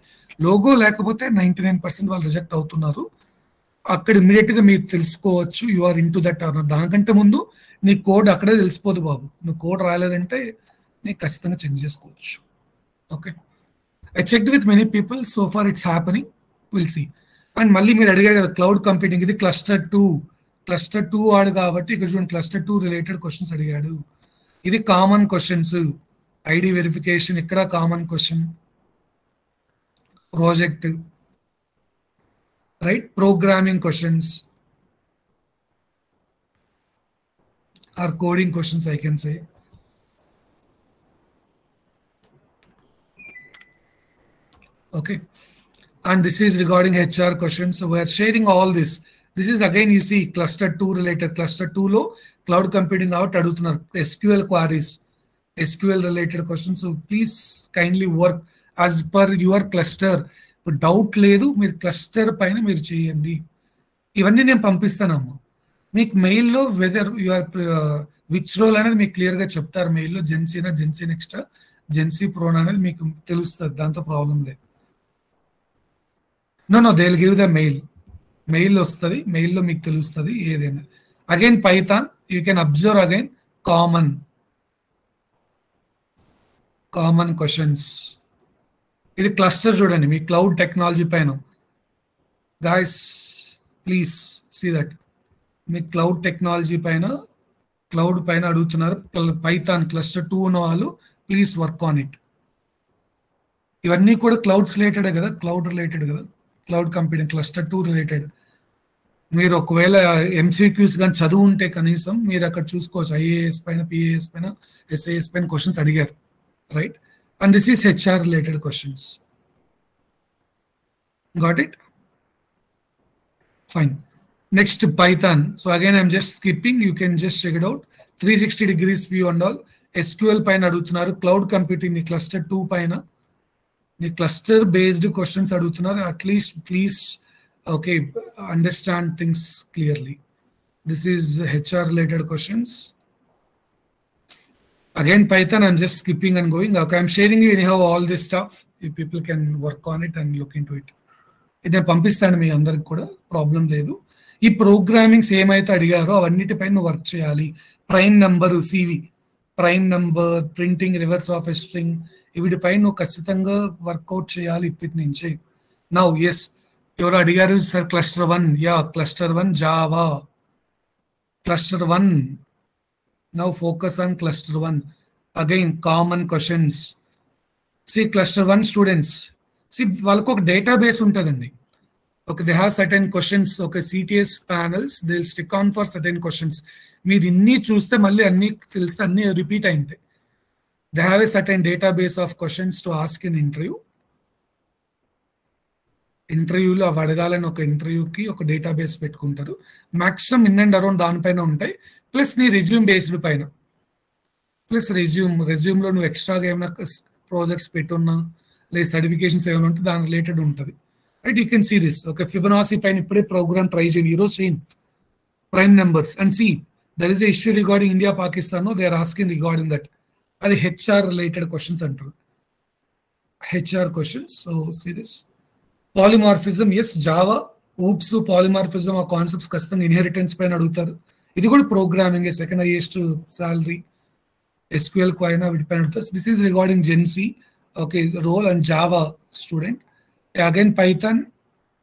S1: లోగో లేకపోతే 99% వాళ్ళు రిజెక్ట్ అవుతున్నారు. అక్కడ ఇమీడియట్గా మీరు తెలుసుకోవచ్చు you are in to that or. దానికంటే ముందు నీ కోడ్ అక్కడే తెలిసిపోదు బాబు. నువ్వు కోడ్ రాలేదంటే నీకు ఖచ్చితంగా చెక్ చేసుకోవచ్చు. Okay, I checked with many people, so far it's happening, will see. And మళ్ళీ మీరు అడిగారు కదా క్లౌడ్ కంప్యూటింగ్, ఇది క్లస్టర్ 2 వాడు కాబట్టి ఇక్కడ చూడండి క్లస్టర్ 2 రిలేటెడ్ క్వశ్చన్స్ అడిగాడు. ఇది కామన్ క్వశ్చన్స్, ఐడి వెరిఫికేషన్, ఇక్కడ common question, project, right, programming questions. or coding questions, I can say. Okay. And this is regarding HR questions. So we are sharing all this. This is again, you see, cluster 2 related. Cluster 2 lo cloud computing out adutunar SQL queries, SQL related questions. So please kindly work as per your cluster. But doubt ledu meer cluster paina meer cheyandi. ఇవన్నీ నేను పంపిస్తానమ్మా మీకు మెయిల్లో weather you're which role అనేది మీకు క్లియర్గా చెప్తారు మెయిల్లో జెన్సీనా జెన్సీ నెక్స్ట్ జెన్సీ ప్రోన్ అనేది మీకు తెలుస్తుంది దాంతో ప్రాబ్లం లేదు no they will give the mail వస్తుంది మెయిల్లో మీకు తెలుస్తుంది ఏదైనా again Python you can observe again common questions ఇది క్లస్టర్ చూడండి మీ క్లౌడ్ టెక్నాలజీ పైన గాయస్ ప్లీజ్ సీ దట్ మీ క్లౌడ్ టెక్నాలజీ పైన క్లౌడ్ పైన అడుగుతున్నారు పైథాన్ క్లస్టర్ 2 ఉన్న వాళ్ళు ప్లీజ్ వర్క్ ఆన్ ఇట్ ఇవన్నీ కూడా క్లౌడ్స్ రిలేటెడ్ కదా క్లౌడ్ రిలేటెడ్ కదా క్లౌడ్ కంప్యూటింగ్ క్లస్టర్ 2 రిలేటెడ్ మీరు ఒకవేళ ఎంసీక్యూస్ కానీ చదువు ఉంటే కనీసం మీరు అక్కడ చూసుకోవచ్చు ఐఏఎస్ పైన పిఏఎస్ పైన ఎస్ఐఎస్ పైన క్వశ్చన్స్ అడిగారు right and this is HR related questions got it fine next Python so again I'm just skipping you can just check it out 360 degrees view and all SQL paina adugutunnaru cloud computing ni cluster 2 paina ni cluster based questions adugutunnaru at least please okay understand things clearly this is HR related questions again Python I'm just skipping and going okay I'm sharing you anyhow all this stuff you people can work on it and look into it ఇది నేను పంపిస్తాను మీ అందరికి కూడా problem లేదు ఈ programmings ఏమైతే అడిగారో అవన్నిటిపైన నువ్వు work చేయాలి ప్రైమ్ నెంబరు సివి prime number printing reverse of a string వీటిపైన నువ్వు ఖచ్చితంగా వర్కౌట్ చేయాలి ఇప్పటి నుంచే నౌ ఎస్ ఎవరు అడిగారు sir cluster 1 yeah cluster 1 Java cluster 1 now focus on cluster 1 again common questions see cluster 1 students see వాళ్ళకు ఒక డేటాబేస్ ఉంటుందండి okay they have certain questions okay CTS panels they will stick on for certain questions మీరు ఇన్ని చూస్తే మళ్ళీ అన్ని తెలిస్తే అన్ని రిపీట్ అయింటాయి they have a certain database of questions to ask in ఇంటర్వ్యూలో అవి అడగాలని ఒక ఇంటర్వ్యూకి ఒక డేటాబేస్ పెట్టుకుంటారు మ్యాక్సిమం ఇన్ అండ్ అరౌండ్ దానిపైన ఉంటాయి ప్లస్ నీ రెజ్యూమ్ బేస్డ్ పైన ప్లస్ రెజ్యూమ్లో నువ్వు ఎక్స్ట్రాగా ఏమైనా ప్రాజెక్ట్స్ పెట్టున్నా లేదా సర్టిఫికేషన్స్ ఏమైనా ఉంటే దాని రిలేటెడ్ ఉంటుంది right you can see this okay Fibonacci పైన ఇప్పుడే ప్రోగ్రామ్ ట్రై చేయండి ఈరోజు same prime numbers and see there is a issue regarding India Pakistan they are asking regarding that అది హెచ్ఆర్ రిలేటెడ్ క్వశ్చన్స్ అంటారు HR questions so see this polymorphism as Java OOPs polymorphism uh concepts ఖచ్చితంగా inheritance పైన అడుగుతారు ఇది కూడా programming second highest salary SQL పైన వీటిపైన అడుగుతారు దిస్ ఈస్ రిగార్డింగ్ జెన్సీ okay role and Java student again Python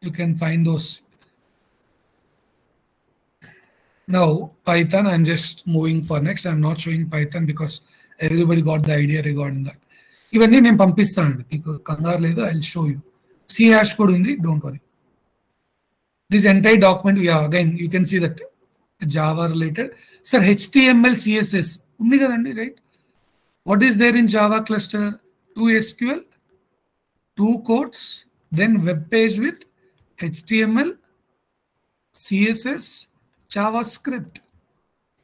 S1: you can find those now Python I'm just moving for next I'm not showing Python because everybody got the idea regarding that ivanni nenu pampistanu meeku kangaru ledu I'll show you C hash code undi don't worry this entire document yeah again you can see that Java related sir HTML CSS undi kadandi right what is there in Java cluster 2 SQL, 2 codes, then web page with HTML, CSS, JavaScript.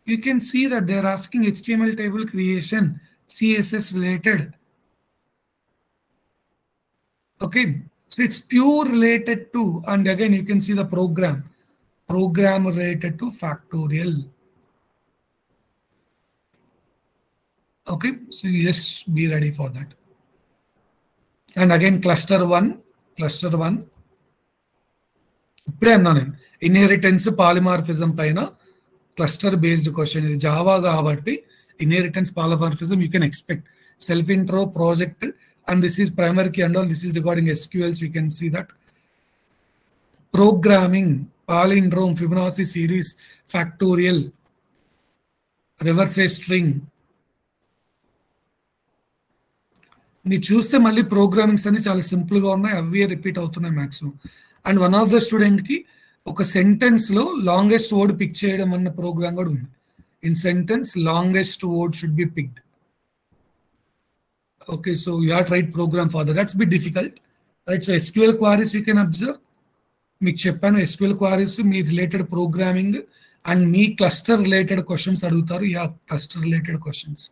S1: You can see that they are asking HTML table creation, CSS related. Okay, so it's pure related to, and again you can see the program related to factorial. Okay, so you just be ready for that. And again cluster 1 ఇప్పుడే అన్నా నేను inheritance polymorphism పైన cluster based question ఇది Java కాబట్టి inheritance polymorphism you can expect self intro project and this is primary key and all this is regarding SQLs you can see that programming palindrome Fibonacci series factorial reverse a string మీరు చూస్తే మళ్ళీ programmings అన్ని చాలా సింపుల్గా ఉన్నాయి అవే repeat అవుతున్నాయి maximum and one of the స్టూడెంట్కి ఒక సెంటెన్స్లో లాంగెస్ట్ వర్డ్ పిక్ చేయడం అన్న ప్రోగ్రామ్ కూడా ఉంది In sentence, longest word should be picked. Okay, so you have to write program for that. That's a bit difficult, right? So SQL queries you can observe. మీకు చెప్పాను SQL queries మీ related programming and మీ cluster related questions అడుగుతారు. Yeah, cluster related questions,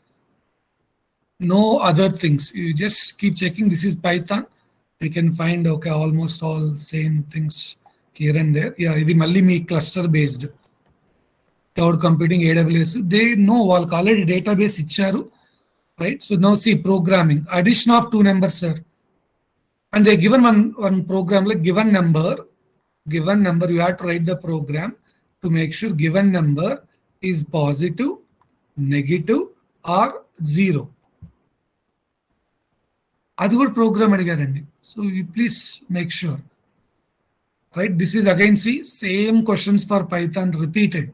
S1: no other things. You just keep checking. This is Python. You can find okay almost all same things here and there. Yeah, ఇది మళ్ళీ మీ cluster based cloud computing AWS. They know వాళ్ళకి already database ఇచ్చారు, right? So now see programming, addition of two numbers, sir, and they given one program like given number, you have to write the program to make sure given number is positive, negative or zero. అది కూడా program అడిగారండి. So you please make sure, right? This is again C same questions for Python repeated.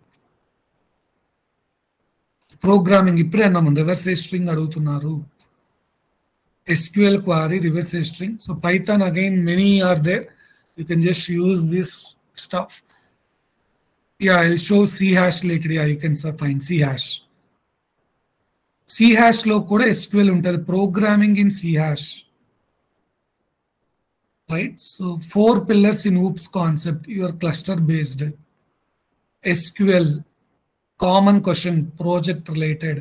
S1: Programming ఇప్పుడే అన్నాము, reverse string అడుగుతున్నారు, SQL query reverse string. So Python again many are there. You can just use this stuff. Yeah, I'll show C hash later. Yeah, you can find C hash. C hash lo kuda SQL untadi, programming in C hash, right? So 4 pillars in OOPS concept. Your cluster based SQL, common question, project related.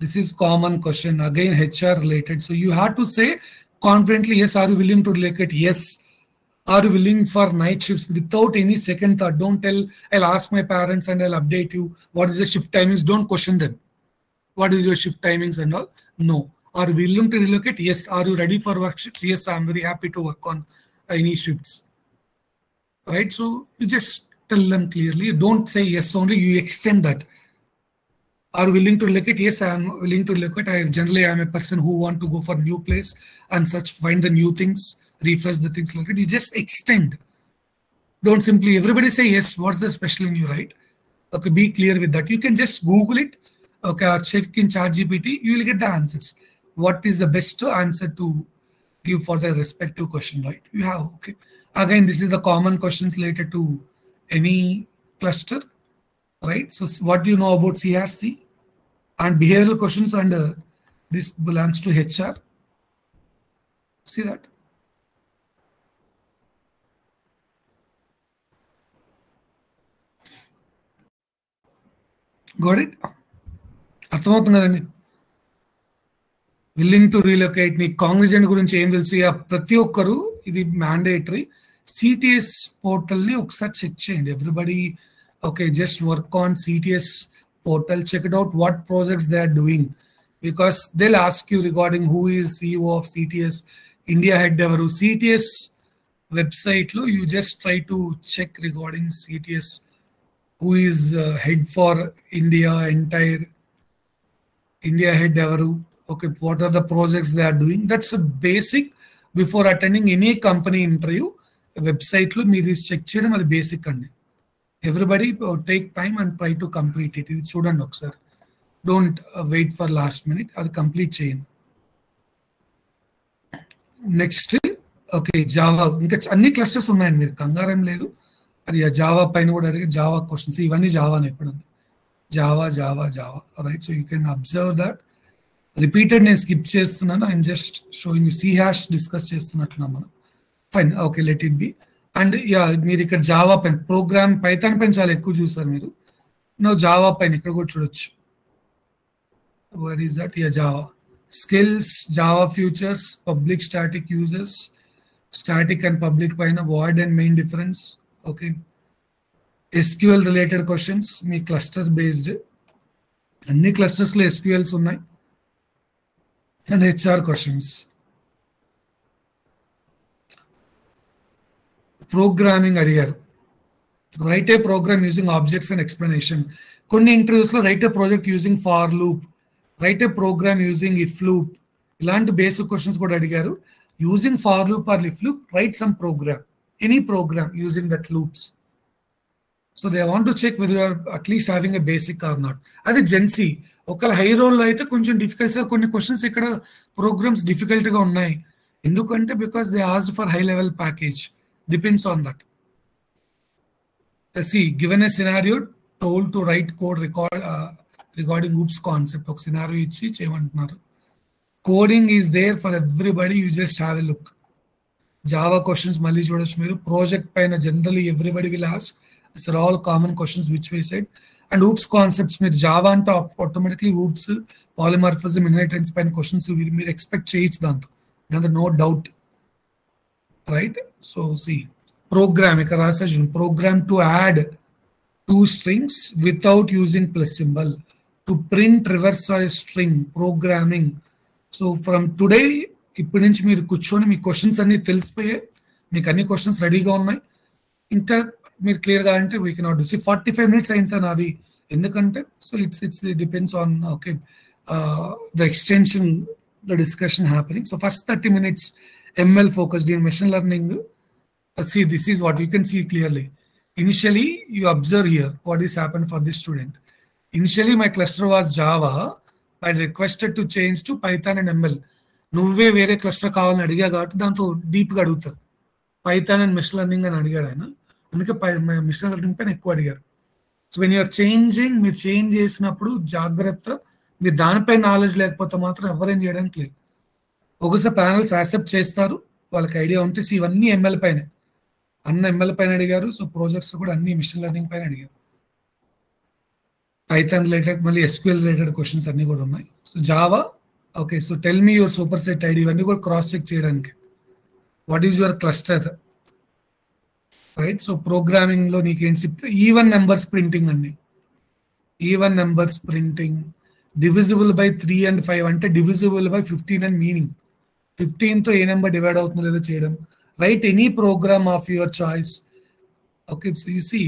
S1: This is common question, again HR related. So you have to say confidently, yes, are you willing to relocate? Yes. Are you willing for night shifts? Without any second thought. Don't tell, I'll ask my parents and I'll update you. What is the shift timings? Don't question them. What is your shift timings and all? No. Are you willing to relocate? Yes. Are you ready for work shifts? Yes, I'm very happy to work on any shifts. Right? So you just tell them clearly. Don't say yes only, you extend that. Are willing to relocate? Yes, I am willing to relocate. I am a person who want to go for new place and such, find the new things, refresh the things like that. You just extend. Don't simply everybody say yes. What's the special in you, right? Okay, be clear with that. You can just Google it. Okay, or check in ChatGPT. You will get the answers. What is the best answer to give for the respective question, right? You have, okay. Again, this is the common questions related to any cluster, right? So what do you know about CRC? And behavioral questions, and this belongs to HR. See that? Got it? అర్థమవుతుంది కదండి? Willing to relocate, me Cognizant గురించి ఏం తెలుసు? ప్రతి ఒక్కరు ఇది mandatory. CTS పోర్టల్ని ఒకసారి check చేయండి. Everybody okay, just work on CTS portal, check it out what projects they are doing, because they'll ask you regarding who is CEO of CTS, India head evaru. CTS website lo you just try to check regarding CTS who is head for India, entire India head evaru. Okay, what are the projects they are doing? That's a basic before attending any company interview. Website lo మీరు check చేయడం అది basic అండి. Everybody take time and try to complete it. ఇది చూడండి ఒకసారి. Don't wait for last minute. అది complete చేయండి. Next okay, Java. ఇంకా అన్ని క్లస్టర్స్ ఉన్నాయండి, మీరు కంగారం లేదు. అది జావా పైన కూడా అడిగే జావా క్వశ్చన్స్, ఇవన్నీ జావానే ఇప్పుడు. Java Java Java, right? So you can observe that. Repeated నేను స్కిప్ చేస్తున్నాను. I'm just showing you. C hash discuss చేస్తున్నట్లున్నాం మనం. Fine, okay, let it be. And yeah, మీరు ఇక్కడ జావా పైన ప్రోగ్రామ్, పైథాన్ పైన చాలా ఎక్కువ చూసారు మీరు. నో జావా పైన ఇక్కడ కూడా చూడొచ్చు. What is that? Yeah, Java skills, Java futures, public static users, static and public పైన void and main difference. Okay, SQL related questions, మీ క్లస్టర్ బేస్డ్, అన్ని క్లస్టర్స్లో SQLs ఉన్నాయి. And HR questions. ప్రోగ్రామింగ్ అడిగారు. Write a program using objects and explanation. కొన్ని ఇంటర్వ్యూస్లో write a project using for loop, write a program using if loop, ఇలాంటి basic questions కూడా అడిగారు. Using for loop or if loop, write some program, any program using that loops. So they want to check whether you are at least having a basic or not. అది GenC. ఒకవేళ high రోల్లో అయితే కొంచెం difficult sir, కొన్ని questions ఇక్కడ programs డిఫికల్ట్గా ఉన్నాయి. ఎందుకంటే because they asked for high level package. Depends on that. See, given a scenario, told to write code regarding OOPS concept. ఒక scenario ఇచ్చి చేయమంటున్నారు. Coding is there for everybody. You just have a look. Java questions మళ్ళీ చూడొచ్చు మీరు. Project పైన generally everybody will ask. These are all common questions which we said. And OOPS concepts మీరు Java అంటే automatically OOPS, polymorphism, inheritance పైన questions మీరు expect చేయొచ్చు దాంతో no doubt. Right? So see, program ఇక్కడ రాసే program to add 2 strings without using plus symbol, to print reverse a string, programming. So from today ఇప్పటి నుంచి మీరు కూర్చొని మీ క్వశ్చన్స్ అన్ని తెలిసిపోయే, మీకు అన్ని క్వశ్చన్స్ రెడీగా ఉన్నాయి. ఇంకా మీరు క్లియర్గా అంటే వీ కెనాట్ డూ. 45 minutes అయింది సార్ నాది, ఎందుకంటే so it's depends on okay the extension the discussion happening. So first 30 minutes ML focused in machine learning. See, this is what you can see clearly. Initially, you observe here what is happened for this student. Initially, my cluster was Java. I requested to change to Python and ML. నువ్వే వేరే cluster కావాలని అడిగా కాబట్టి దాంతో డీప్గా అడుగుతారు. Python and machine learning అని అడిగాడు ఆయన, అందుకే మెషిన్ లెర్నింగ్ పైన ఎక్కువ అడిగారు. సో వెన్ యూఆర్ చేంజింగ్, మీరు చేంజ్ చేసినప్పుడు జాగ్రత్త, మీరు దానిపై నాలెడ్జ్ లేకపోతే మాత్రం ఎవరేం చేయడానికి లేదు. ఒకసారి ప్యానల్స్ యాక్సెప్ట్ చేస్తారు, వాళ్ళకి ఐడియా ఉంటే. ఇవన్నీ ML పైన, ML పైన అడిగారు. సో ప్రాజెక్ట్స్ కూడా అన్ని మిషన్ లెర్నింగ్ పైన అడిగారు. పైథాన్ రిలేటెడ్, మళ్ళీ SQL రిలేటెడ్ క్వశ్చన్స్ అన్ని కూడా ఉన్నాయి. So Java, okay. So tell me you're super set ID, ఇవన్నీ కూడా క్రాస్ చెక్ చేయడానికి. What is your cluster, right? So programming లో నీకేంటి, ఈవెన్ నెంబర్స్ ప్రింటింగ్ అండి. Even numbers printing, divisible by 3 and 5 అంటే డివిజిబుల్ బై 15 అండ్ మీనింగ్. 15 తో ఏ number divide అవుతుందో లేదో చేయడం. Write any program of your choice. Okay. So you see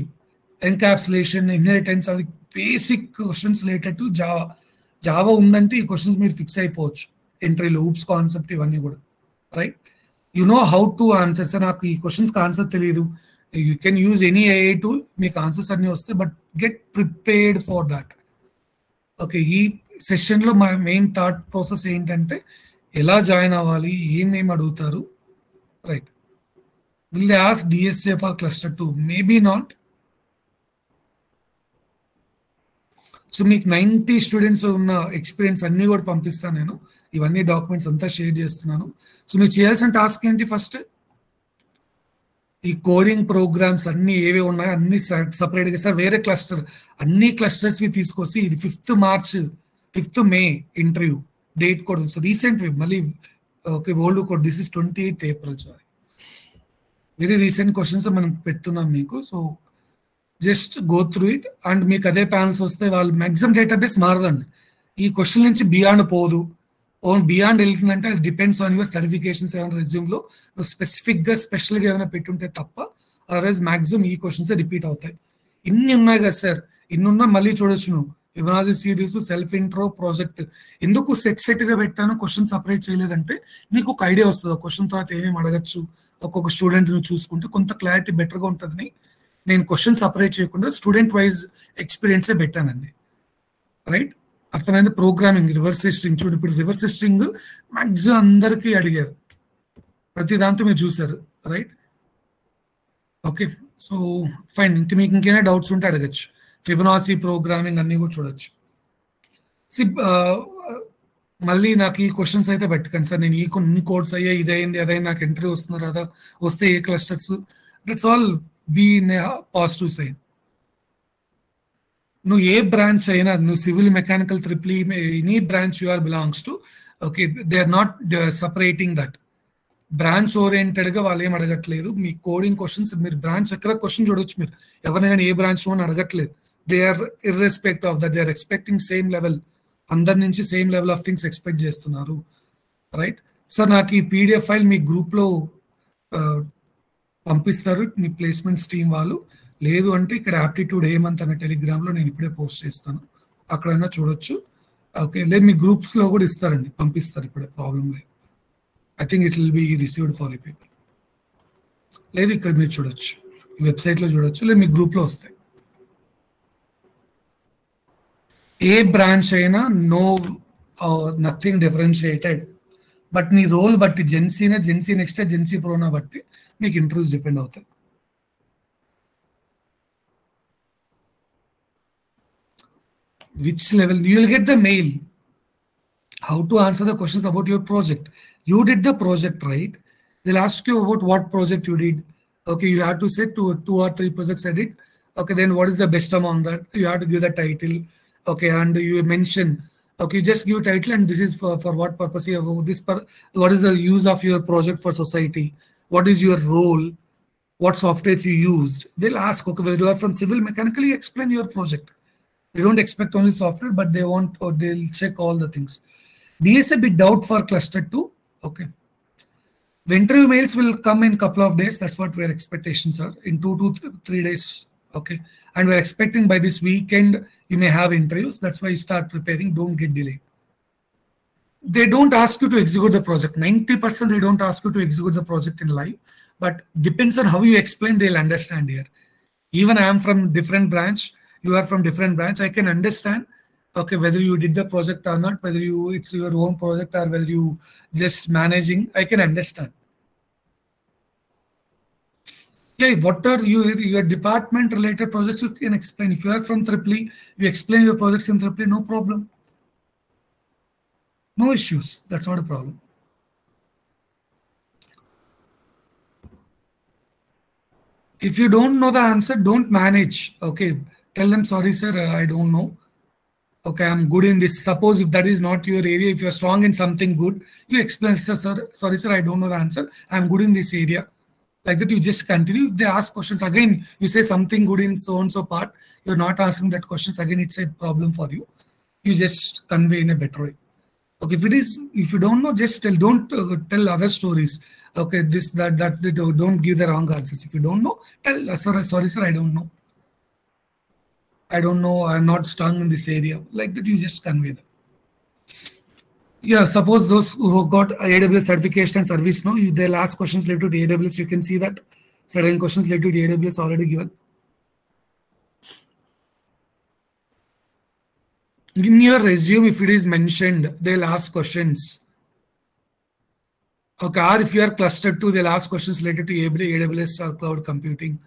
S1: encapsulation, inheritance, అది basic questions related to Java. Java ఉందంటే ఈ questions మీరు fix అయిపోవచ్చు. ఎంట్రీలో OOPS కాన్సెప్ట్ ఇవన్నీ కూడా, right? You know how to answer. Sir నాకు ఈ క్వశ్చన్స్కి ఆన్సర్ తెలియదు, you can use any AI tool, మీకు ఆన్సర్స్ అన్నీ వస్తాయి. But get prepared for that. Okay. ఈ సెషన్లో మా మెయిన్ థాట్ ప్రాసెస్ ఏంటంటే ఎలా జాయిన్ అవ్వాలి, ఏమేమి అడుగుతారు, right? Will they ask DSA for cluster 2? Maybe not. So మీకు 90 స్టూడెంట్స్ ఉన్న ఎక్స్పీరియన్స్ అన్ని కూడా పంపిస్తాను నేను. ఇవన్నీ డాక్యుమెంట్స్ అంతా షేర్ చేస్తున్నాను. సో మీరు చేయాల్సిన టాస్క్ ఏంటి, ఫస్ట్ ఈ కోడింగ్ ప్రోగ్రామ్స్ అన్ని ఏవే ఉన్నాయో అన్ని సపరేట్గా. సార్ వేరే క్లస్టర్, అన్ని క్లస్టర్స్వి తీసుకొచ్చి ఇది 5th March 5th May interview date code. So recent మళ్ళీ okay old code, this is 28th April. Sorry, very recent questions మనం పెడుతున్నాం మీకు. So just go through it. And మీకు అదే ప్యానల్స్ వస్తే వాళ్ళు మ్యాక్సిమం డేటాబేస్ మారదండి. ఈ క్వశ్చన్ నుంచి బియాండ్ పోదు. ఓన్ బియాండ్ వెళ్తుందంటే అది డిపెండ్స్ ఆన్ యువర్ సర్టిఫికేషన్స్. ఏమైనా రెజ్యూమ్లో స్పెసిఫిక్గా స్పెషల్గా ఏమైనా పెట్టుంటే తప్ప, అదర్వైజ్ మ్యాక్సిమం ఈ క్వశ్చన్స్ రిపీట్ అవుతాయి. ఇన్ని ఉన్నాయి కదా సార్, ఇన్ని ఉన్నా మళ్ళీ చూడొచ్చు నువ్వు. Fibonacci series, self intro, project. ఎందుకు సెట్గా పెట్టాను, క్వశ్చన్ సపరేట్ చేయలేదంటే నీకు ఒక ఐడియా వస్తుంది. క్వశ్చన్ తర్వాత ఏమేమి అడగచ్చు, ఒక్కొక్క స్టూడెంట్ నువ్వు చూసుకుంటే కొంత క్లారిటీ బెటర్గా ఉంటుందని నేను క్వశ్చన్ సపరేట్ చేయకుండా స్టూడెంట్ వైజ్ ఎక్స్పీరియన్సే పెట్టానండి, రైట్? అర్థమైంది. ప్రోగ్రామింగ్, రివర్స్ స్ట్రింగ్ చూడు. ఇప్పుడు రివర్స్ స్ట్రింగ్ మ్యాక్సిమం అందరికీ అడిగారు, ప్రతి దాంతో మీరు చూసారు, రైట్? ఓకే. So fine. మీకు ఇంకేమైనా డౌట్స్ ఉంటే అడగచ్చు. ఫిబొనాచి ప్రోగ్రామింగ్ అన్నీ కూడా చూడొచ్చు. మళ్ళీ నాకు ఈ క్వశ్చన్స్ అయితే పెట్టకండి సార్, నేను ఇన్ని కోడ్స్ అయ్యాయి, ఇదైంది అదైంది, నాకు ఎంట్రీ వస్తుంది రాదా, వస్తే ఏ clusters, that's all be in positive side. నువ్వు ఏ బ్రాంచ్ అయినా, నువ్వు civil, mechanical, triple, any branch you are belongs to, okay, they are not separating that. Branch ఓరియంటెడ్గా వాళ్ళు ఏం అడగట్లేదు. మీ కోడింగ్ క్వశ్చన్స్ మీరు బ్రాంచ్ ఎక్కడ క్వశ్చన్ చూడొచ్చు, మీరు ఎవరైనా కానీ ఏ బ్రాంచ్లో అని అడగట్లేదు. They are irrespect of that, they are expecting same level. అందరి నుంచి same level of things expect చేస్తున్నారు, రైట్? సార్ నాకు ఈ PDF ఫైల్ మీ గ్రూప్లో పంపిస్తారు మీ ప్లేస్మెంట్స్ టీమ్ వాళ్ళు. లేదు అంటే ఇక్కడ యాప్టిట్యూడ్ హేమంత్ అనే టెలిగ్రామ్లో నేను ఇప్పుడే పోస్ట్ చేస్తాను, అక్కడైనా చూడొచ్చు. ఓకే, లేదు మీ గ్రూప్స్లో కూడా ఇస్తారండి, పంపిస్తారు ఇప్పుడే, ప్రాబ్లం లేదు. I think it will B received for you people. లేదు ఇక్కడ మీరు చూడొచ్చు, ఈ వెబ్సైట్లో చూడొచ్చు, లేదు మీ గ్రూప్లో వస్తాయి. ఏ బ్రాంచ్ అయినా నో నథింగ్ డిఫరెన్షియేటెడ్. బట్ నీ రోల్ బట్టి, జెన్సీనా, జెన్సీ నెక్స్ట్, జెన్సీ ప్రోనా బట్టి మీకు ఇంటర్వ్యూస్ డిపెండ్ అవుతాయి. which level. You will get the mail. How to answer the questions about your project. You did the project, right? They'll ask you about what project you did. Okay, you have to say two or three projects I did. Okay, then what is the best among that? You have to give the title. Okay, and you mention. Okay, just give title and this is for what purpose you have this. What is the use of your project for society? What is your role? What softwares you used? They'll ask. Okay, whether you are from civil mechanical, you explain your project. They don't expect only software, but they want, or they'll check all the things. DSA bit doubt for cluster 2. Okay. The interview mails will come in couple of days. That's what our expectations are, in 2 to 3 days. Okay. And we're expecting by this weekend, you may have interviews. That's why you start preparing. Don't get delayed. They don't ask you to execute the project. 90% they don't ask you to execute the project in live. But depends on how you explain, they'll understand here. Even I am from different branch. You are from different branch. I can understand. Okay, whether you did the project or not, whether it's your own project or whether you just managing, I can understand. Yeah, what are your department related projects you can explain. If you are from EEE, you explain your projects in EEE, no problem. No issues. That's not a problem. If you don't know the answer, don't manage. Okay, tell them, sorry, sir, I don't know. Okay, I'm good in this. Suppose if that is not your area, if you're strong in something good, you explain, sir, sorry, sir, I don't know the answer. I'm good in this area. Like that, you just continue. If they ask questions, again, you say something good in so-and-so part, you're not asking that questions, again, it's a problem for you. You just convey in a better way. Okay, if you don't know, just tell, don't tell other stories. Okay, this, that, don't give the wrong answers. If you don't know, tell, sorry, sir, I don't know. I don't know, I'm not strong in this area. Like that, you just convey them. Yeah, suppose those who got AWS certification and service, no, they'll ask questions related to AWS. You can see that certain questions related to AWS already given. In your resume, if it is mentioned, they'll ask questions. Okay, or if you are clustered to, they'll ask questions related to AWS or cloud computing.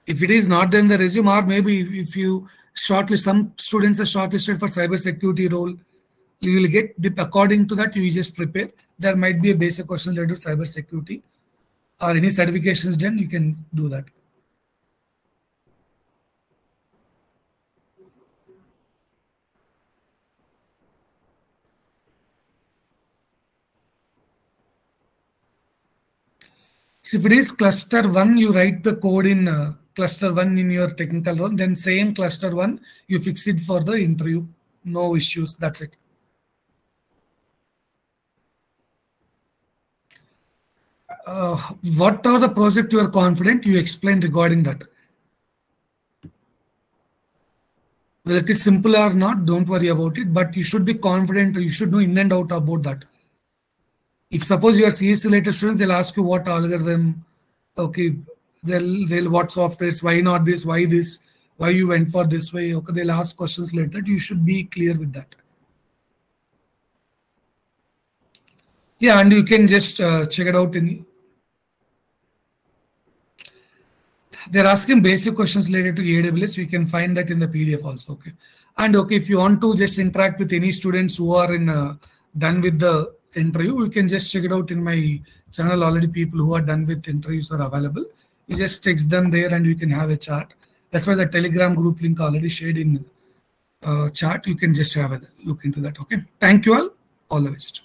S1: If it is not there in the resume, or maybe if you shortlist, some students are shortlisted for cybersecurity role, you will get, according to that, you just prepare. There might be a basic question related to cybersecurity or any certifications done, you can do that. So if it is cluster 1, you write the code in cluster 1 in your technical role, then same cluster 1, you fix it for the interview. No issues, that's it. What are the project you are confident, you explain regarding that. Whether it is simple or not, don't worry about it, but you should be confident, you should know in and out about that. If suppose you are CS related students, they'll ask you what algorithm, okay, they'll what softwares, why not this, why you went for this way, okay, they'll ask questions like that. You should be clear with that. Yeah, and you can just check it out in. They're asking basic questions related to AWS. You can find that in the PDF also. Okay, and okay, if you want to just interact with any students who are in done with the interview, you can just check it out in my channel. Already people who are done with interviews are available. You just text them there and you can have a chat. That's why the Telegram group link already shared in chat. You can just have a look into that. Okay, thank you all the best.